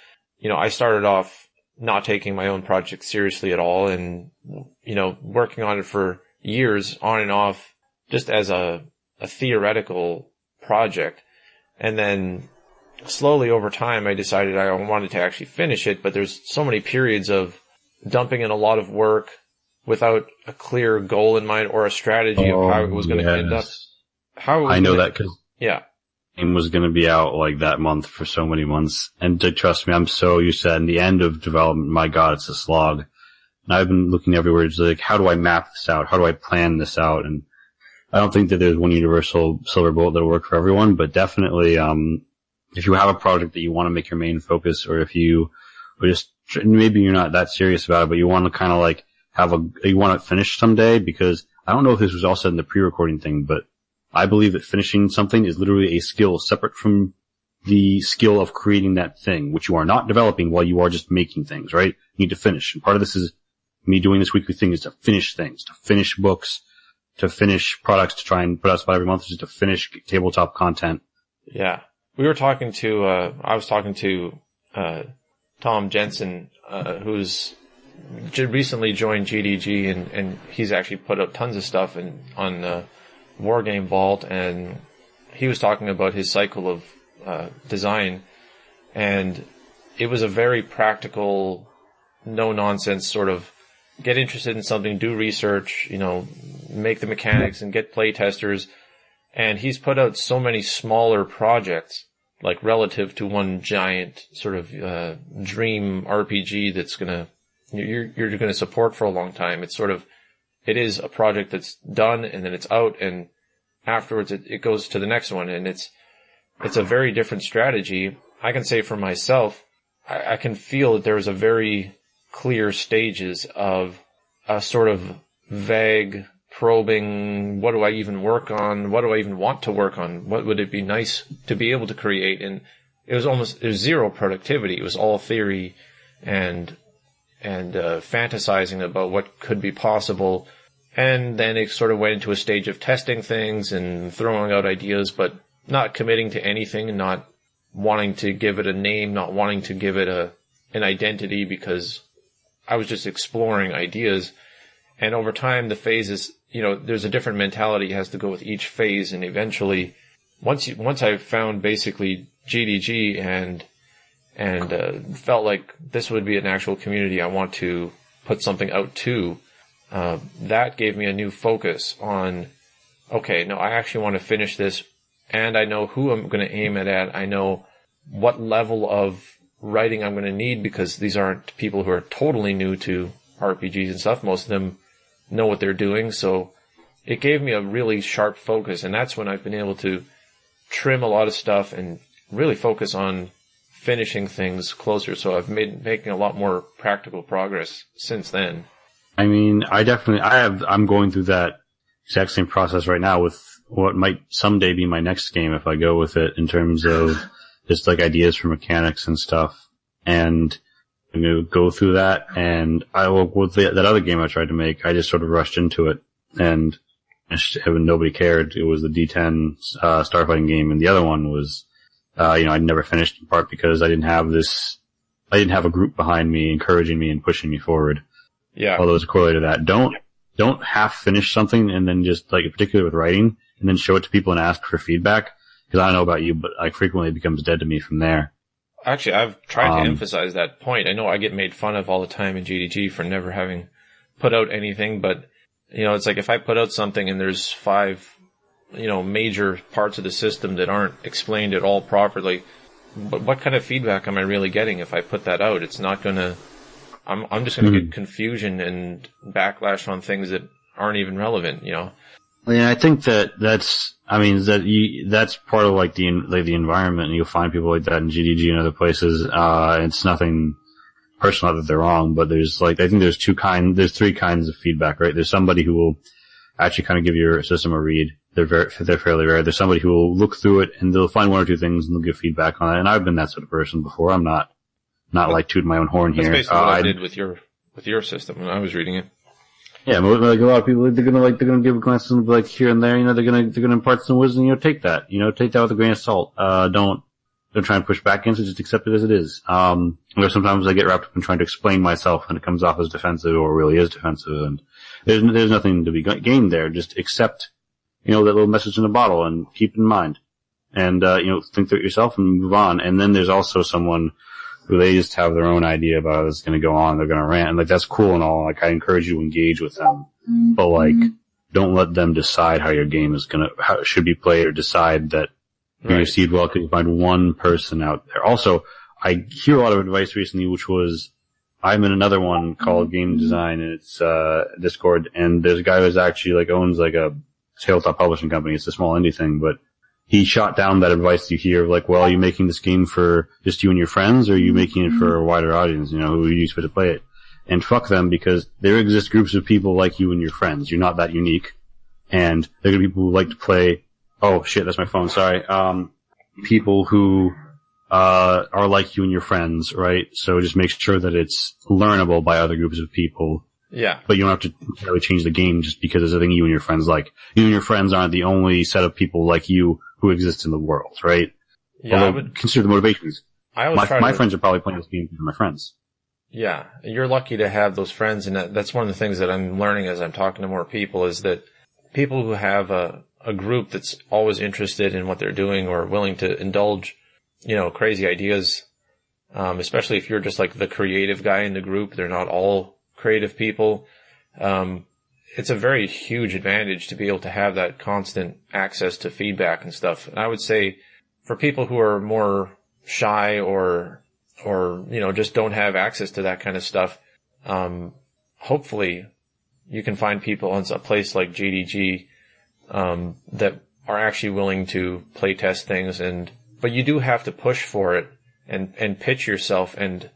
I started off not taking my own project seriously at all and, working on it for years on and off just as a theoretical project. And then slowly over time, I decided I wanted to actually finish it. But there's so many periods of dumping in a lot of work without a clear goal in mind or a strategy of how it was going to end up. I know that because yeah, it was going to be out like that month for so many months. And trust me, I'm so used to that. In the end of development, my God, it's a slog. And I've been looking everywhere. It's like, how do I map this out? How do I plan this out? And I don't think that there's one universal silver bullet that'll work for everyone, but definitely, if you have a project that you want to make your main focus, or if you just, maybe you're not that serious about it, but you want to kind of like you want to finish someday, because I don't know if this was all said in the pre-recording thing, but I believe that finishing something is literally a skill separate from the skill of creating that thing, which you are not developing while you are just making things, right? You need to finish. And part of this is me doing this weekly thing is to finish things, to finish books, to finish products, to try and put out spot every month, just to finish tabletop content. Yeah. We were talking to, I was talking to, Tom Jensen, who's recently joined GDG, and he's actually put up tons of stuff on Wargame Vault, and he was talking about his cycle of design, and it was a very practical, no-nonsense sort of get interested in something, do research, make the mechanics and get play testers. And he's put out so many smaller projects, like relative to one giant sort of dream RPG that's you're gonna support for a long time. It's it is a project that's done and then it's out, and afterwards it goes to the next one, and it's a very different strategy. I can say for myself, I can feel that there is a very clear stages of a sort of vague probing, what do I even work on? What do I even want to work on? What would it be nice to be able to create? And it was zero productivity. It was all theory and fantasizing about what could be possible. And then it sort of went into a stage of testing things and throwing out ideas, but not committing to anything and not wanting to give it a name, not wanting to give it an identity, because I was just exploring ideas. And over time, the phases, there's a different mentality has to go with each phase. And eventually, once I found basically GDG and felt like this would be an actual community I want to put something out to, that gave me a new focus on, okay, no, I actually want to finish this, and I know who I'm going to aim it at. I know what level of writing I'm going to need, because these aren't people who are totally new to RPGs and stuff. Most of them know what they're doing. So it gave me a really sharp focus, and that's when I've been able to trim a lot of stuff and really focus on finishing things closer. So I've making a lot more practical progress since then. I mean, I'm going through that exact same process right now with what might someday be my next game if I go with it, in terms of just like ideas for mechanics and stuff. And I'm going to go through that. And with that other game I tried to make, I just sort of rushed into it, and nobody cared. It was the D10 starfighting game, and the other one was, I'd never finished, in part because I didn't have a group behind me encouraging me and pushing me forward. Yeah. Although it's a correlate to that. Don't half finish something and then just, like, particularly with writing, and then show it to people and ask for feedback. Because I don't know about you, but like frequently it becomes dead to me from there. Actually, I've tried to emphasize that point. I know I get made fun of all the time in GDG for never having put out anything, but, it's like if I put out something and there's 5, major parts of the system that aren't explained at all properly, but what kind of feedback am I really getting if I put that out? It's not gonna, I'm just gonna get confusion and backlash on things that aren't even relevant, Yeah, I think that's part of like the environment, and you'll find people like that in GDG and other places. It's nothing personal that they're wrong, but there's I think there's 3 kinds of feedback, right? There's somebody who will actually kind of give your system a read. They're fairly rare. There's somebody who will look through it and they'll find 1 or 2 things and they'll give feedback on it. And I've been that sort of person before. I'm not like tooting my own horn here. That's basically what I did with your system when I was reading it. Yeah, but like a lot of people, they're gonna give a glance and like here and there, they're gonna impart some wisdom, take that with a grain of salt. Don't try and push back against it, just accept it as it is. Sometimes I get wrapped up in trying to explain myself and it comes off as defensive or really is defensive, and there's nothing to be gained there. Just accept, that little message in the bottle and keep it in mind. And, think through it yourself and move on. And then there's also someone who they just have their own idea about how it's going to go on. They're going to rant, and that's cool and all. I encourage you to engage with them, but don't let them decide how your game is how it should be played, or decide that you received well because you find one person out there. Also, I hear a lot of advice recently, which was, I'm in another one called Game Design, and it's Discord, and there's a guy who's actually owns a tabletop publishing company. It's a small indie thing, but he shot down that advice you hear of well, are you making this game for just you and your friends, or are you making it for a wider audience? Who are you supposed to play it? And fuck them, because there exist groups of people like you and your friends. You're not that unique. And there are people who like to play, oh shit, that's my phone, sorry. People who, are like you and your friends, right? So just make sure that it's learnable by other groups of people. Yeah. But you don't have to entirely change the game just because it's a thing you and your friends like. You and your friends aren't the only set of people like you who exist in the world, right? Yeah. Although, consider the motivations. My friends are probably playing this game because they're my friends. Yeah. You're lucky to have those friends, and that's one of the things that I'm learning as I'm talking to more people, is that people who have a group that's always interested in what they're doing or willing to indulge, crazy ideas, especially if you're just the creative guy in the group, they're not all creative people. It's a very huge advantage to be able to have that constant access to feedback and stuff. And I would say for people who are more shy or just don't have access to that kind of stuff, hopefully you can find people on a place like GDG, that are actually willing to play test things, but you do have to push for it and pitch yourself and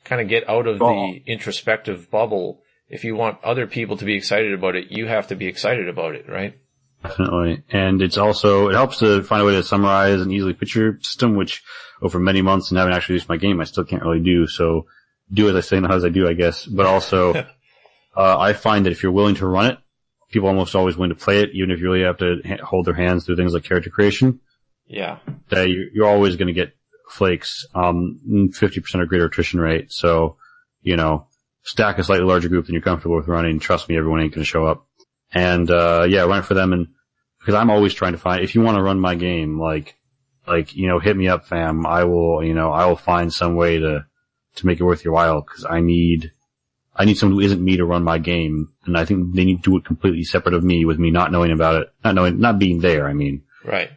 kind of get out of the introspective bubble. If you want other people to be excited about it, you have to be excited about it, right? Definitely. And it helps to find a way to summarize and easily pitch your system, which over many months and having actually used my game, I still can't really do. So do as I say, not as I do, I guess. But also, I find that if you're willing to run it, people almost always win to play it, even if you really have to hold their hands through things like character creation. Yeah. That you're always going to get flakes, 50% or greater attrition rate. So, stack a slightly larger group than you're comfortable with running. Trust me, everyone ain't going to show up. And, run it for them. And because I'm always trying to find, if you want to run my game, hit me up, fam. I will find some way to make it worth your while, because I need someone who isn't me to run my game. And I think they need to do it completely separate of me, with me not knowing about it, not being there, I mean. Right.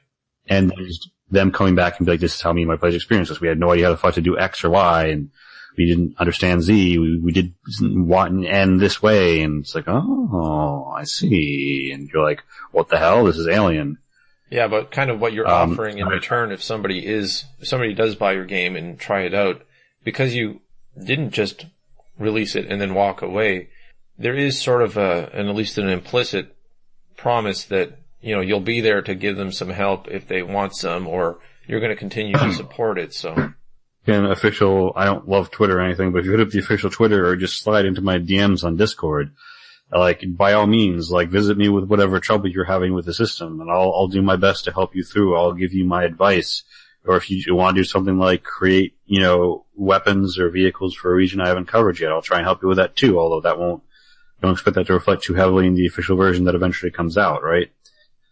And just them coming back and be like, this is how me and my players experienced this. We had no idea how the fuck to do X or Y, and we didn't understand Z. We did want and end this way. And it's like, oh, I see. And you're like, what the hell? This is alien. Yeah, but kind of what you're offering in return if somebody does buy your game and try it out, because you didn't just release it and then walk away, there is sort of at least an implicit promise that, you'll be there to give them some help if they want some, or you're going to continue to support it, so. Again, I don't love Twitter or anything, but if you hit up the official Twitter or just slide into my DMs on Discord, by all means, visit me with whatever trouble you're having with the system, and I'll do my best to help you through. I'll give you my advice. Or if you want to do something like create, weapons or vehicles for a region I haven't covered yet, I'll try and help you with that too, although don't expect that to reflect too heavily in the official version that eventually comes out, right?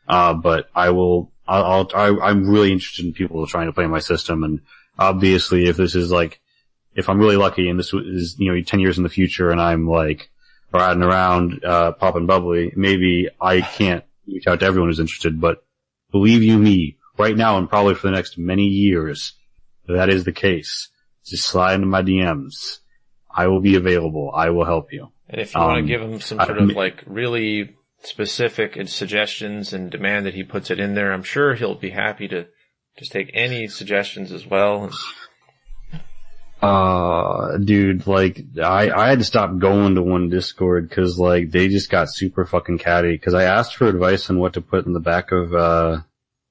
But I'm really interested in people trying to play my system, and obviously if this is if I'm really lucky and this is, 10 years in the future and I'm riding around, popping bubbly, maybe I can't reach out to everyone who's interested, but believe you me, right now and probably for the next many years, that is the case. Just slide into my DMs. I will be available. I will help you. And if you want to give him some sort of really specific suggestions and demand that he puts it in there, I'm sure he'll be happy to just take any suggestions as well. Dude, I had to stop going to one Discord because, they just got super fucking catty. Because I asked for advice on what to put in the back of,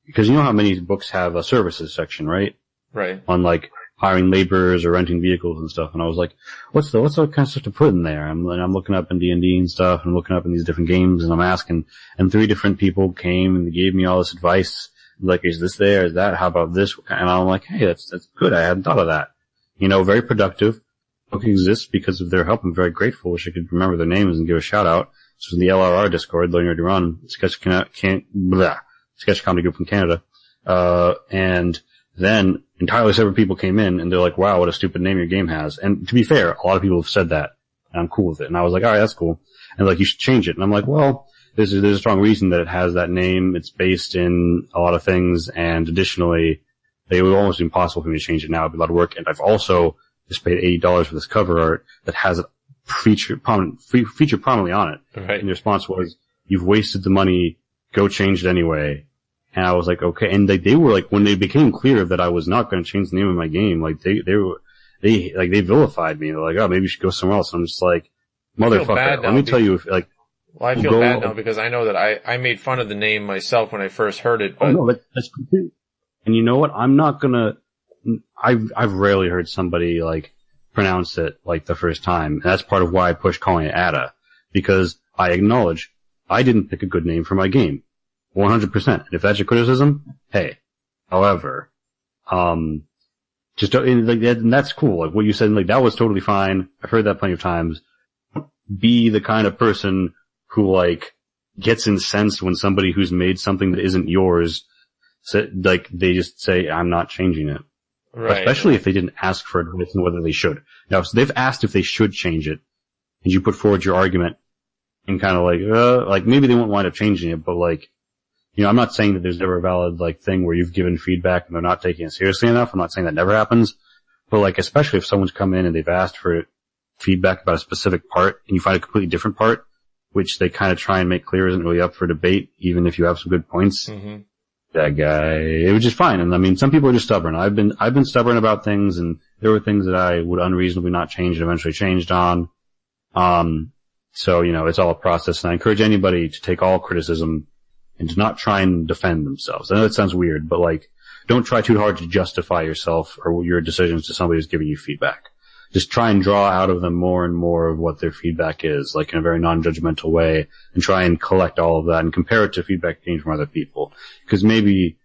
because you know how many books have a services section, right? Right. On, hiring laborers or renting vehicles and stuff. And I was like, what's the kind of stuff to put in there? I'm looking up in D&D and stuff, and looking up in these different games, and I'm asking, and 3 different people came and they gave me all this advice. Is this there? Is that? How about this? And I'm like, hey, that's good. I hadn't thought of that. Very productive. Book exists because of their help. I'm very grateful. Wish I could remember their names and give a shout out. This was the LRR Discord, Learning Ready to Run, sketch comedy group from Canada. And then entirely separate people came in and they're like, wow, what a stupid name your game has. And to be fair, a lot of people have said that, and I'm cool with it. And I was like, all right, that's cool. And you should change it. And I'm like, well, there's a strong reason that it has that name. It's based in a lot of things, and additionally, it would almost be impossible for me to change it now. It'd be a lot of work. And I've also just paid $80 for this cover art that has a feature prominently on it. Right. And the response was, you've wasted the money. Go change it anyway. And I was like, okay. And they were when they became clear that I was not going to change the name of my game, they vilified me. They're like, oh, maybe you should go somewhere else. And I'm just like, motherfucker, let me tell you Well, I feel bad now because I know that I made fun of the name myself when I first heard it. But... Oh, no, that's complete. And you know what? I'm not gonna, I've rarely heard somebody pronounce it the first time. And that's part of why I push calling it Ada. Because I acknowledge I didn't pick a good name for my game. 100%. And if that's your criticism, hey. However, and that's cool. What you said, that was totally fine. I've heard that plenty of times. Be the kind of person who, gets incensed when somebody who's made something that isn't yours, they just say, I'm not changing it. Right. Especially if they didn't ask for advice on whether they should. Now, so they've asked if they should change it, and you put forward your argument, and kind of maybe they won't wind up changing it, but I'm not saying that there's never a valid, thing where you've given feedback and they're not taking it seriously enough. I'm not saying that never happens. But, especially if someone's come in and they've asked for feedback about a specific part and you find a completely different part, which they kind of try and make clear isn't really up for debate, even if you have some good points. Mm-hmm. That guy, it was just fine. And some people are just stubborn. I've been stubborn about things, and there were things that I would unreasonably not change and eventually changed on. So, it's all a process, and I encourage anybody to take all criticism and to not try and defend themselves. I know that sounds weird, but don't try too hard to justify yourself or your decisions to somebody who's giving you feedback. just try and draw out of them more and more of what their feedback is, like in a very non-judgmental way, and try and collect all of that and compare it to feedback gained from other people. Because maybe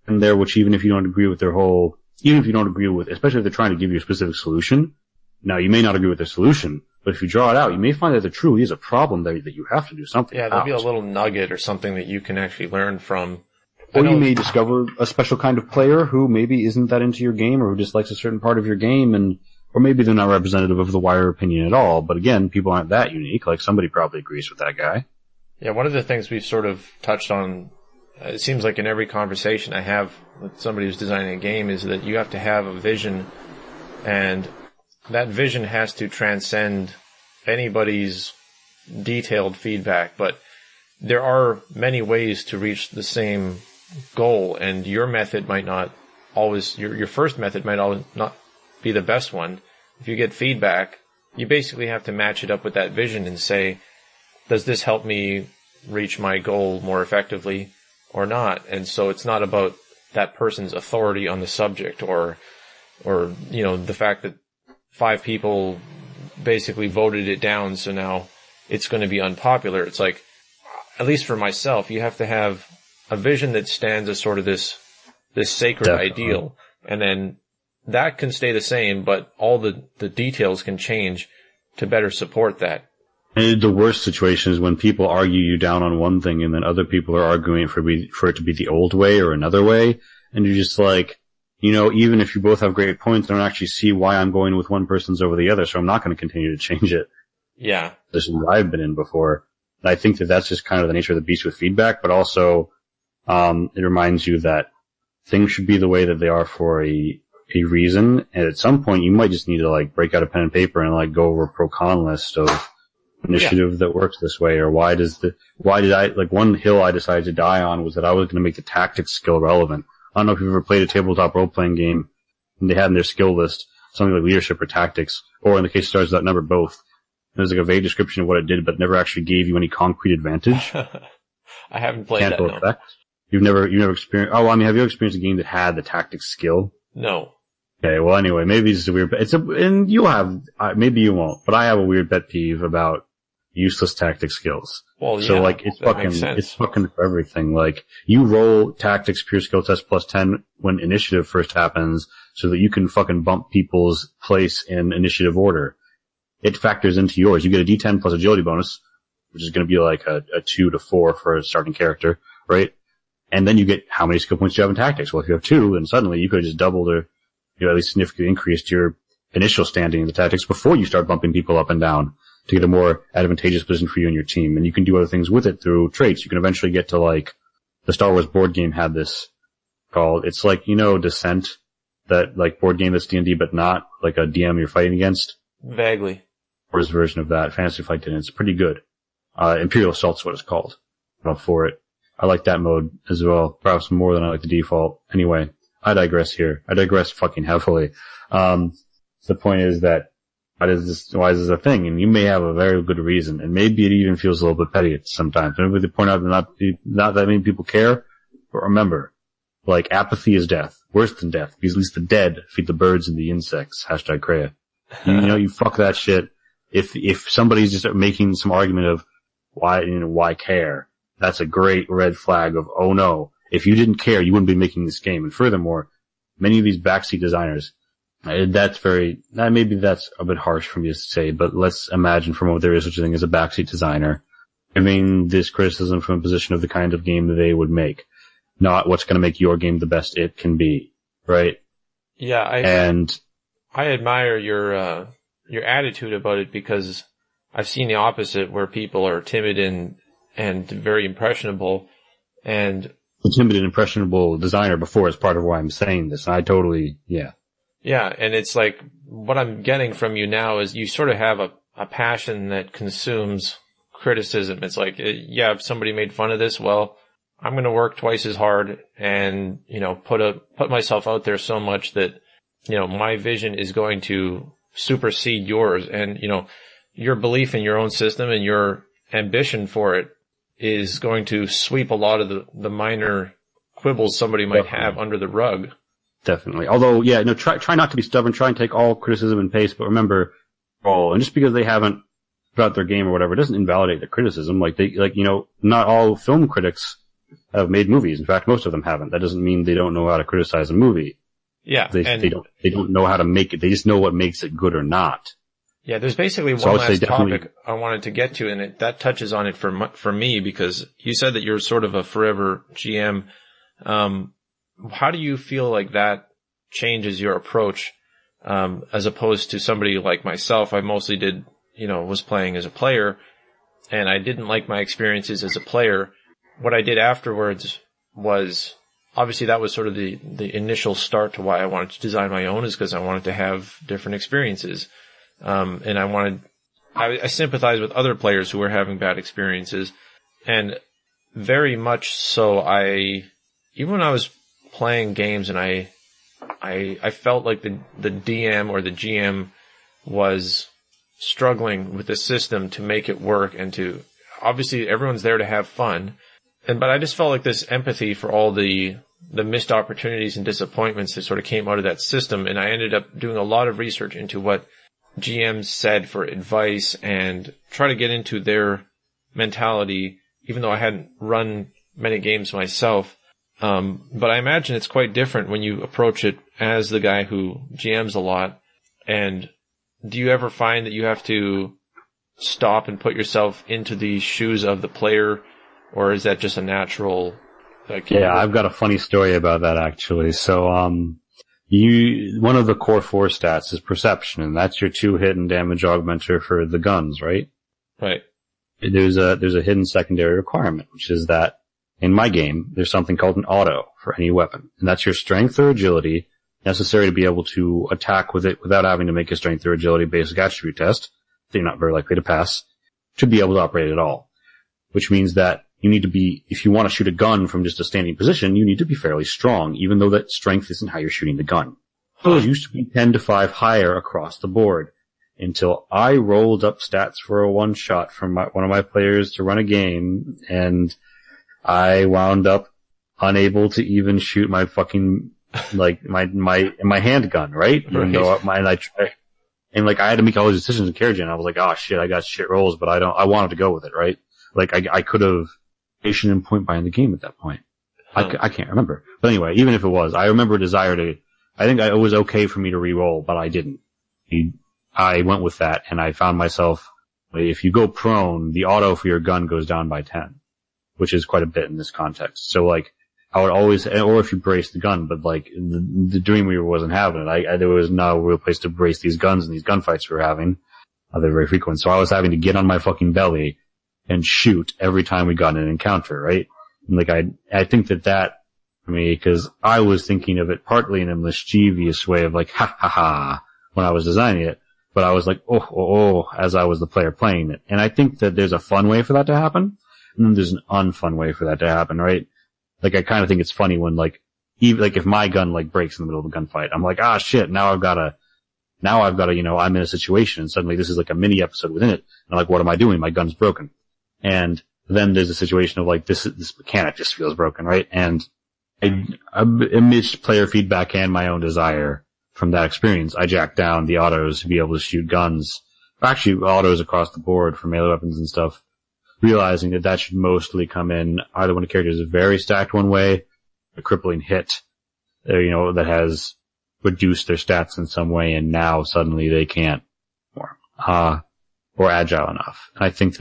in there, which even if you don't agree with even if you don't agree with, especially if they're trying to give you a specific solution, now you may not agree with their solution, but if you draw it out, you may find that there truly is a problem there that you have to do something about. Yeah, there'll be a little nugget or something that you can actually learn from. Or you may discover a special kind of player who maybe isn't that into your game or who dislikes a certain part of your game, or maybe they're not representative of the wider opinion at all. But again, people aren't that unique. Like, somebody probably agrees with that guy. Yeah, one of the things we've sort of touched on, it seems like in every conversation I have with somebody who's designing a game, is that you have to have a vision, and that vision has to transcend anybody's detailed feedback. But there are many ways to reach the same goal, and your method might not always, your first method might always not be the best one. If you get feedback, you basically have to match it up with that vision and say, does this help me reach my goal more effectively or not? And so it's not about that person's authority on the subject or the fact that 5 people basically voted it down, so now it's going to be unpopular. It's like, at least for myself, you have to have a vision that stands as sort of this sacred ideal, and then that can stay the same, but all the details can change to better support that. And the worst situation is when people argue you down on one thing and then other people are arguing for it to be the old way or another way, and you're just like, even if you both have great points, I don't actually see why I'm going with one person's over the other, so I'm not going to continue to change it. Yeah. This is what I've been in before. And I think that that's just kind of the nature of the beast with feedback, but also it reminds you that things should be the way that they are for a reason, and at some point you might just need to like break out a pen and paper and like go over a pro-con list of initiative that works this way, or why did I, like, one hill I decided to die on was that I was going to make the tactics skill relevant. I don't know if you've ever played a tabletop role-playing game and they had in their skill list something like leadership or tactics, or in the case of Stars That Number, both. There's like a vague description of what it did, but never actually gave you any concrete advantage. I haven't played that, no. Effect. You've never experienced, have you ever experienced a game that had the tactics skill? No. Okay, well anyway, maybe it's a weird, and you'll have, maybe you won't, but I have a weird pet peeve about useless tactic skills. Well, yeah, so like, it's fucking for everything. Like, you roll tactics pure skill test plus 10 when initiative first happens so that you can fucking bump people's place in initiative order. It factors into yours. You get a D10 plus agility bonus, which is going to be like a 2 to 4 for a starting character, right? And then you get how many skill points you have in tactics. Well, if you have 2, then suddenly you could have just doubled or, at least significantly increased your initial standing in the tactics before you start bumping people up and down to get a more advantageous position for you and your team. And you can do other things with it through traits. You can eventually get to, like, the Star Wars board game had this called, it's like, Descent, that, like, board game that's D&D but not, like a DM you're fighting against. Vaguely. Wars version of that. Fantasy Flight did it. It's pretty good. Imperial Assault's what it's called. I'm up for it. I like that mode as well, perhaps more than I like the default. Anyway, I digress here. I digress fucking heavily. The point is that why is this a thing? And you may have a very good reason, and maybe it even feels a little bit petty sometimes. Maybe they point out that not that many people care, but remember, like, apathy is death. Worse than death, because at least the dead feed the birds and the insects. Hashtag Kreia. You fuck that shit. If somebody's just making some argument of why care, that's a great red flag of, oh no, if you didn't care, you wouldn't be making this game. And furthermore, many of these backseat designers, maybe that's a bit harsh for me to say, but let's imagine for a moment there is such a thing as a backseat designer. I mean, this criticism from a position of the kind of game that they would make, not what's going to make your game the best it can be, right? Yeah, I admire your attitude about it, because I've seen the opposite, where people are timid and very impressionable, and a timid and impressionable designer before is part of why I'm saying this. I totally, yeah. Yeah, and it's like, what I'm getting from you now is you sort of have a passion that consumes criticism. It's like, if somebody made fun of this, well, I'm going to work twice as hard and, put myself out there so much that, my vision is going to supersede yours. And, your belief in your own system and your ambition for it is going to sweep a lot of the minor quibbles somebody might have under the rug. Definitely. Although, yeah, no, try not to be stubborn. Try and take all criticism and pace, but remember, and just because they haven't put out their game or whatever, it doesn't invalidate the criticism. Not all film critics have made movies. In fact, most of them haven't. That doesn't mean they don't know how to criticize a movie. Yeah. They don't know how to make it. They just know what makes it good or not. Yeah, there's basically one last topic I wanted to get to, and that touches on it for me, because you said that you're sort of a forever GM. How do you feel like that changes your approach, as opposed to somebody like myself? I mostly was playing as a player, and I didn't like my experiences as a player. What I did afterwards was, obviously that was sort of the initial start to why I wanted to design my own, is because I wanted to have different experiences. And I sympathize with other players who were having bad experiences, and very much so even when I was playing games and I felt like the DM or the GM was struggling with the system to make it work, and obviously everyone's there to have fun. But I just felt like this empathy for all the missed opportunities and disappointments that sort of came out of that system. And I ended up doing a lot of research into what GMs said for advice and try to get into their mentality, even though I hadn't run many games myself. But I imagine it's quite different when you approach it as the guy who GMs a lot. And do you ever find that you have to stop and put yourself into the shoes of the player, or is that just a natural? I've got a funny story about that, actually. So, one of the core 4 stats is perception, and that's your 2 hit and damage augmenter for the guns, right? Right. There's a hidden secondary requirement, which is that in my game, there's something called an auto for any weapon, and that's your strength or agility necessary to be able to attack with it without having to make a strength or agility basic attribute test that you're not very likely to pass, to be able to operate at all. Which means that you need to be, if you want to shoot a gun from just a standing position, you need to be fairly strong, even though that strength isn't how you're shooting the gun. Those used to be 10 to 5 higher across the board, until I rolled up stats for a one shot from one of my players to run a game, and I wound up unable to even shoot my fucking, my handgun, right? Even though I had to make all these decisions in carriage, and I was like, oh shit, I got shit rolls, but I wanted to go with it, right? I could have patient and point by in the game at that point. I can't remember. But anyway, even if it was, I remember a desire to, I think it was okay for me to re-roll, but I didn't. I went with that, and I found myself, if you go prone, the auto for your gun goes down by 10, which is quite a bit in this context. So I would always, or if you brace the gun, but the Dreamweaver wasn't having it. There was no real place to brace these guns and these gunfights we were having. They're very frequent. So I was having to get on my fucking belly and shoot every time we got in an encounter, right? And I think that for me, because I was thinking of it partly in a mischievous way of ha ha ha, when I was designing it, but I was as I was the player playing it. And I think that there's a fun way for that to happen, and then there's an unfun way for that to happen, right? I kind of think it's funny when if my gun breaks in the middle of a gunfight, I'm shit, now I've got to, I'm in a situation, and suddenly this is a mini episode within it. And what am I doing? My gun's broken. And then there's a situation of this mechanic just feels broken, right? And amidst player feedback and my own desire from that experience, I jacked down the autos to be able to shoot guns, actually autos across the board for melee weapons and stuff, realizing that should mostly come in either when a character is very stacked one way, a crippling hit, that has reduced their stats in some way, and now suddenly they can't more, or agile enough. And I think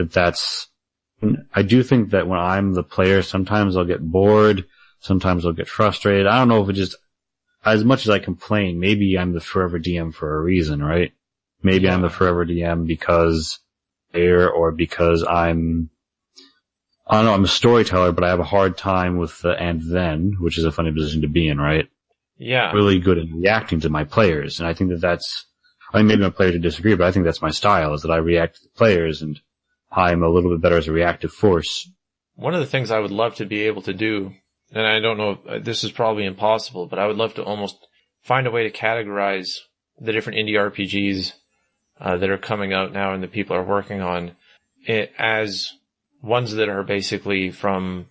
I do think that when I'm the player, sometimes I'll get bored, sometimes I'll get frustrated. I don't know if it just, as much as I complain, maybe I'm the forever DM for a reason, right? Maybe I'm the forever DM because I'm a storyteller, but I have a hard time with the and then, which is a funny position to be in, right? Yeah. Really good at reacting to my players. And I think maybe my players would disagree, but I think that's my style, is that I react to the players, and I'm a little bit better as a reactive force. One of the things I would love to be able to do, and I don't know if this is probably impossible, but I would love to almost find a way to categorize the different indie RPGs that are coming out now and that people are working on it as ones that are basically from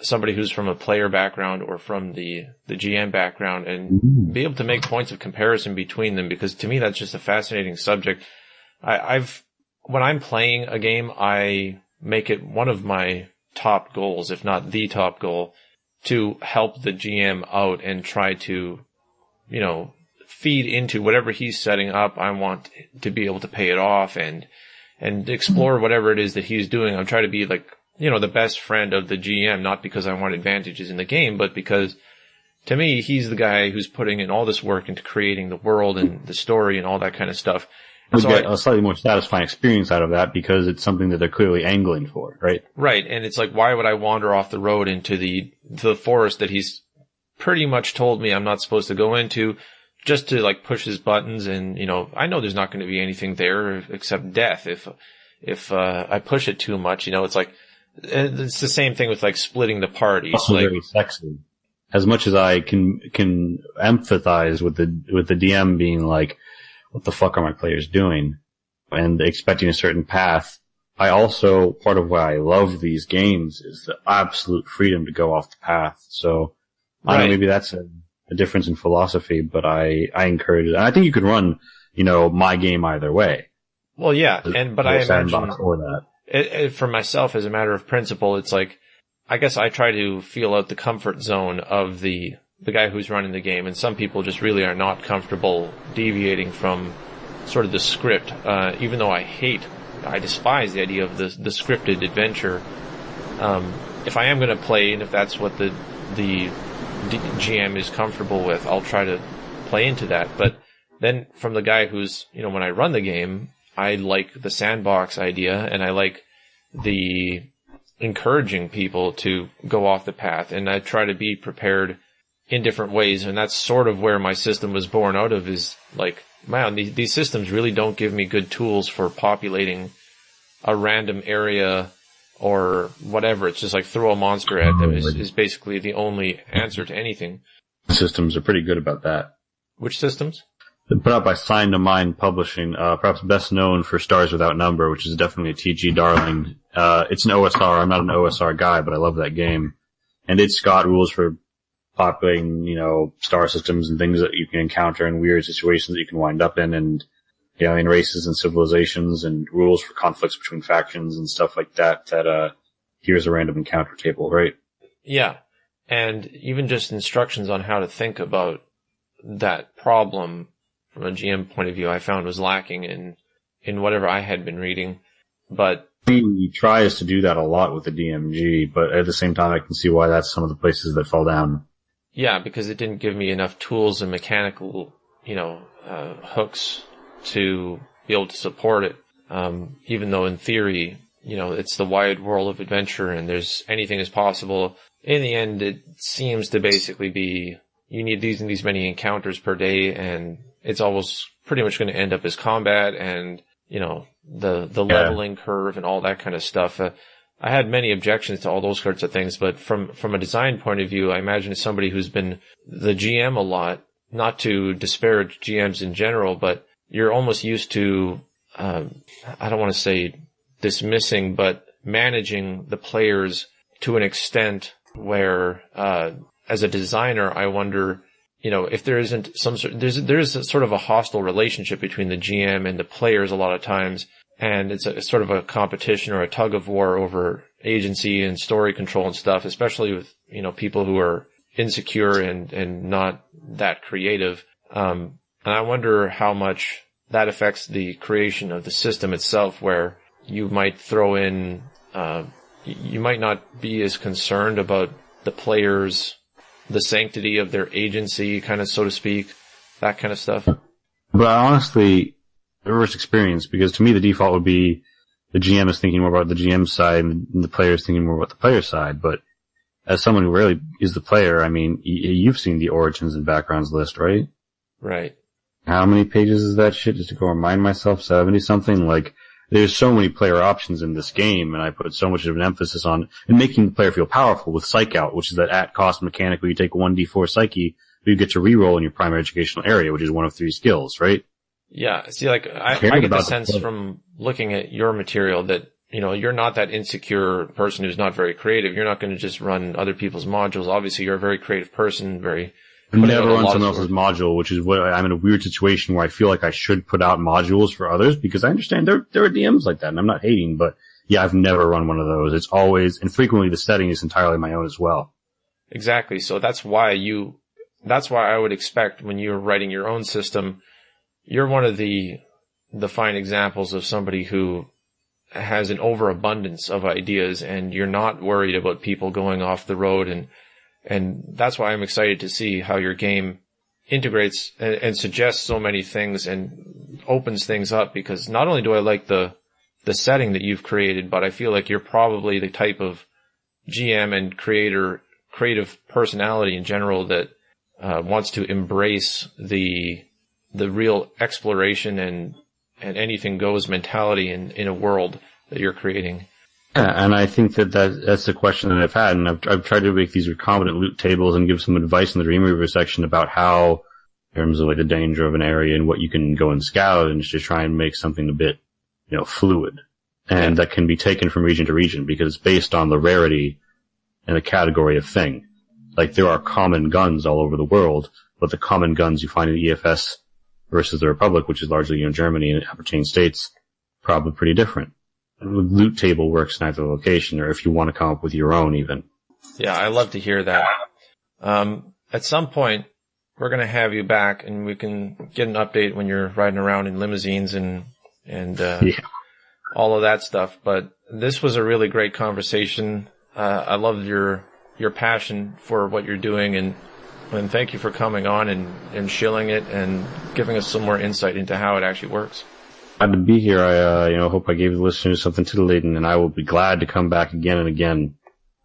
somebody who's from a player background or from the GM background and be able to make points of comparison between them, because to me that's just a fascinating subject. When I'm playing a game, I make it one of my top goals, if not the top goal, to help the GM out and try to, feed into whatever he's setting up. I want to be able to pay it off and explore whatever it is that he's doing. I'm trying to be like, the best friend of the GM, not because I want advantages in the game, but because to me, he's the guy who's putting in all this work into creating the world and the story and all that kind of stuff. We get a slightly more satisfying experience out of that because it's something that they're clearly angling for, right? Right. And it's like, why would I wander off the road into the forest that he's pretty much told me I'm not supposed to go into, just to like push his buttons? And, I know there's not going to be anything there except death if I push it too much. It's like, it's the same thing with like splitting the party. Also like, very sexy. As much as I can empathize with the DM being like, what the fuck are my players doing? And expecting a certain path. I also, part of why I love these games is the absolute freedom to go off the path. So, I don't know, maybe that's a difference in philosophy, but I encourage it. And I think you could run, my game either way. Well, yeah, but I imagine or that. For myself, as a matter of principle, it's like, I guess I try to feel out the comfort zone of the guy who's running the game, and some people just really are not comfortable deviating from sort of the script, even though I despise the idea of the scripted adventure. If I am going to play, and if that's what the GM is comfortable with, I'll try to play into that. But then from the guy who's, when I run the game, I like the sandbox idea, and I like the encouraging people to go off the path, and I try to be prepared in different ways. And that's sort of where my system was born out of, is like, man, these systems really don't give me good tools for populating a random area or whatever. It's just like throw a monster at them is basically the only answer to anything. Systems are pretty good about that. Which systems? They're put out by Sign to Mind Publishing, perhaps best known for Stars Without Number, which is definitely a TG darling. It's an OSR. I'm not an OSR guy, but I love that game. And it's got rules for populating, star systems and things that you can encounter in weird situations that you can wind up in, and, in races and civilizations, and rules for conflicts between factions and stuff like that, here's a random encounter table, right? Yeah. And even just instructions on how to think about that problem from a GM point of view, I found was lacking in whatever I had been reading. But he tries to do that a lot with the DMG, but at the same time, I can see why that's some of the places that fall down. Yeah, because it didn't give me enough tools and mechanical, hooks to be able to support it. Even though in theory, it's the wide world of adventure and there's anything is possible. In the end, it seems to basically be, you need these and these many encounters per day, and it's almost pretty much going to end up as combat and, the leveling curve and all that kind of stuff. I had many objections to all those sorts of things, but from a design point of view, I imagine as somebody who's been the GM a lot, not to disparage GMs in general, but you're almost used to, I don't want to say dismissing, but managing the players to an extent where, as a designer, I wonder, if there isn't there's a sort of a hostile relationship between the GM and the players a lot of times. And it's a sort of a competition or a tug of war over agency and story control and stuff, especially with, people who are insecure and not that creative. And I wonder how much that affects the creation of the system itself, where you might throw in, you might not be as concerned about the players, the sanctity of their agency, kind of, so to speak, that kind of stuff. But honestly, the reverse experience, because to me the default would be the GM is thinking more about the GM side and the player is thinking more about the player side. But as someone who really is the player, I mean, you've seen the origins and backgrounds list, right? Right. How many pages is that shit? Just to go remind myself, 70 something? Like, there's so many player options in this game, and I put so much of an emphasis on making the player feel powerful with Psych Out, which is that at cost mechanic where you take 1d4 psyche, but you get to reroll in your primary educational area, which is one of 3 skills, right? Yeah. See, like, I get the sense from looking at your material that you're not that insecure person who's not very creative. You're not going to just run other people's modules. Obviously, you're a very creative person, never run someone else's module, which is what I'm in a weird situation where I feel like I should put out modules for others because I understand there are DMs like that, and I'm not hating, but yeah, I've never run one of those. It's always, and frequently the setting is entirely my own as well. Exactly. So that's why I would expect when you're writing your own system, you're one of the fine examples of somebody who has an overabundance of ideas, and you're not worried about people going off the road, and that's why I'm excited to see how your game integrates and suggests so many things and opens things up, because not only do I like the setting that you've created, but I feel like you're probably the type of GM and creative personality in general that wants to embrace the real exploration and anything goes mentality in a world that you're creating. Yeah, and I think that's the question that I've had, and I've tried to make these recombinant loot tables and give some advice in the Dream Reaver section about how, in terms of like the danger of an area and what you can go and scout, and just try and make something a bit, fluid, and that can be taken from region to region because it's based on the rarity and the category of thing. Like there are common guns all over the world, but the common guns you find in the EFS versus the Republic, which is largely Germany and appertaining states, probably pretty different. And the loot table works in either location, or if you want to come up with your own even. Yeah, I love to hear that. At some point, we're going to have you back, and we can get an update when you're riding around in limousines and all of that stuff. But this was a really great conversation. I love your passion for what you're doing, and thank you for coming on and shilling it and giving us some more insight into how it actually works. Glad to be here. I hope I gave the listeners something titillating, and I will be glad to come back again and again,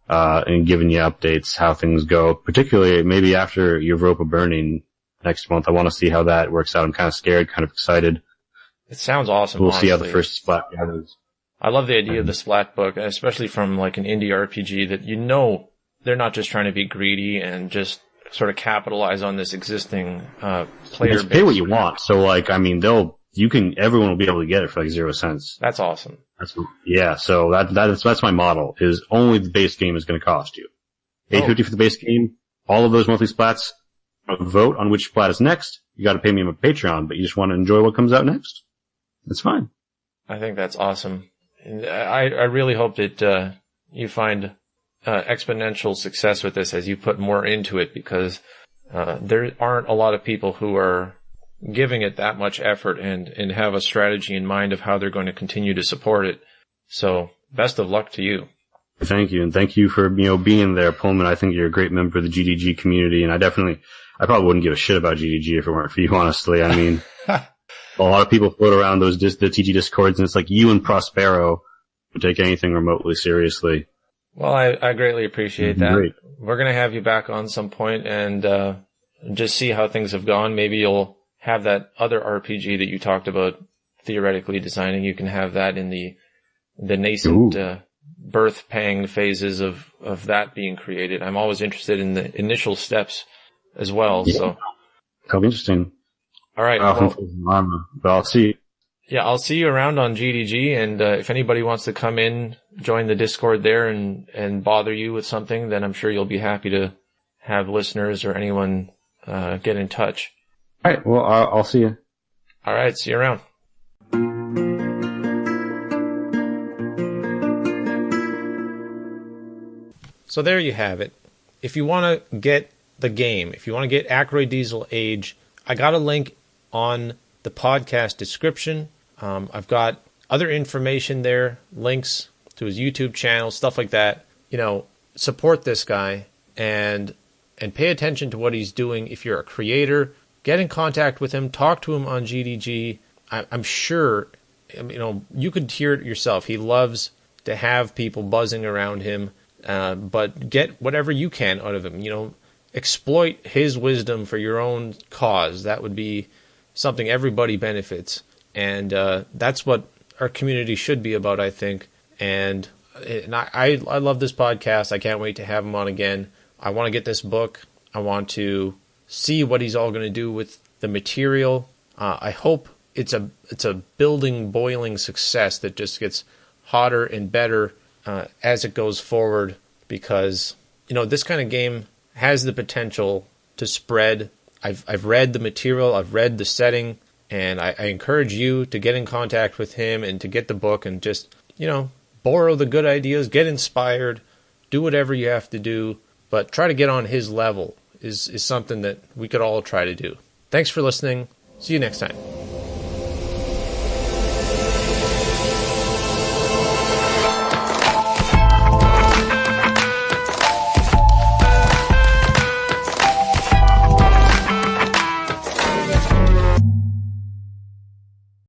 and giving you updates, how things go, particularly maybe after Europa Burning next month. I want to see how that works out. I'm kind of scared, kind of excited. It sounds awesome. We'll honestly. see how the first splat goes. I love the idea of the splat book, especially from like an indie RPG that they're not just trying to be greedy and just sort of capitalize on this existing player base. Pay what you want. So like, I mean, everyone will be able to get it for like 0 cents. That's awesome. So that's my model, is only the base game is going to cost you. $8.50 for the base game, all of those monthly splats, vote on which splat is next. You got to pay me on Patreon, but you just want to enjoy what comes out next. That's fine. I think that's awesome. And I really hope that you find exponential success with this as you put more into it, because there aren't a lot of people who are giving it that much effort and have a strategy in mind of how they're going to continue to support it. So best of luck to you. Thank you. And thank you for, being there, Pullman. I think you're a great member of the GDG community, and I probably wouldn't give a shit about GDG if it weren't for you, honestly. I mean, a lot of people float around the TG Discords, and it's like you and Prospero would take anything remotely seriously. Well, I greatly appreciate that. Great. We're going to have you back on some point and just see how things have gone. Maybe you'll have that other RPG that you talked about theoretically designing. You can have that in the nascent birth pang phases of that being created. I'm always interested in the initial steps as well. Yeah. So that'll be interesting. All right. But I'll see you. Yeah, I'll see you around on GDG, and if anybody wants to come in, join the Discord there and bother you with something, then I'm sure you'll be happy to have listeners or anyone get in touch. All right. Well, I'll see you. All right. See you around. So there you have it. If you want to get the game, if you want to get Akroydiesel Age, I got a link on the podcast description. I've got other information there, links to his YouTube channel, stuff like that. Support this guy and pay attention to what he's doing. If you're a creator, get in contact with him, talk to him on GDG. I'm sure, you could hear it yourself. He loves to have people buzzing around him, but get whatever you can out of him. Exploit his wisdom for your own cause. That would be something everybody benefits. And that's what our community should be about, I think. And I love this podcast. I can't wait to have him on again. I want to get this book. I want to see what he's all going to do with the material. I hope it's a building, boiling success that just gets hotter and better as it goes forward, because this kind of game has the potential to spread. I've read the material, I've read the setting, and I encourage you to get in contact with him and to get the book and just borrow the good ideas, get inspired, do whatever you have to do, but try to get on his level is something that we could all try to do. Thanks for listening. See you next time.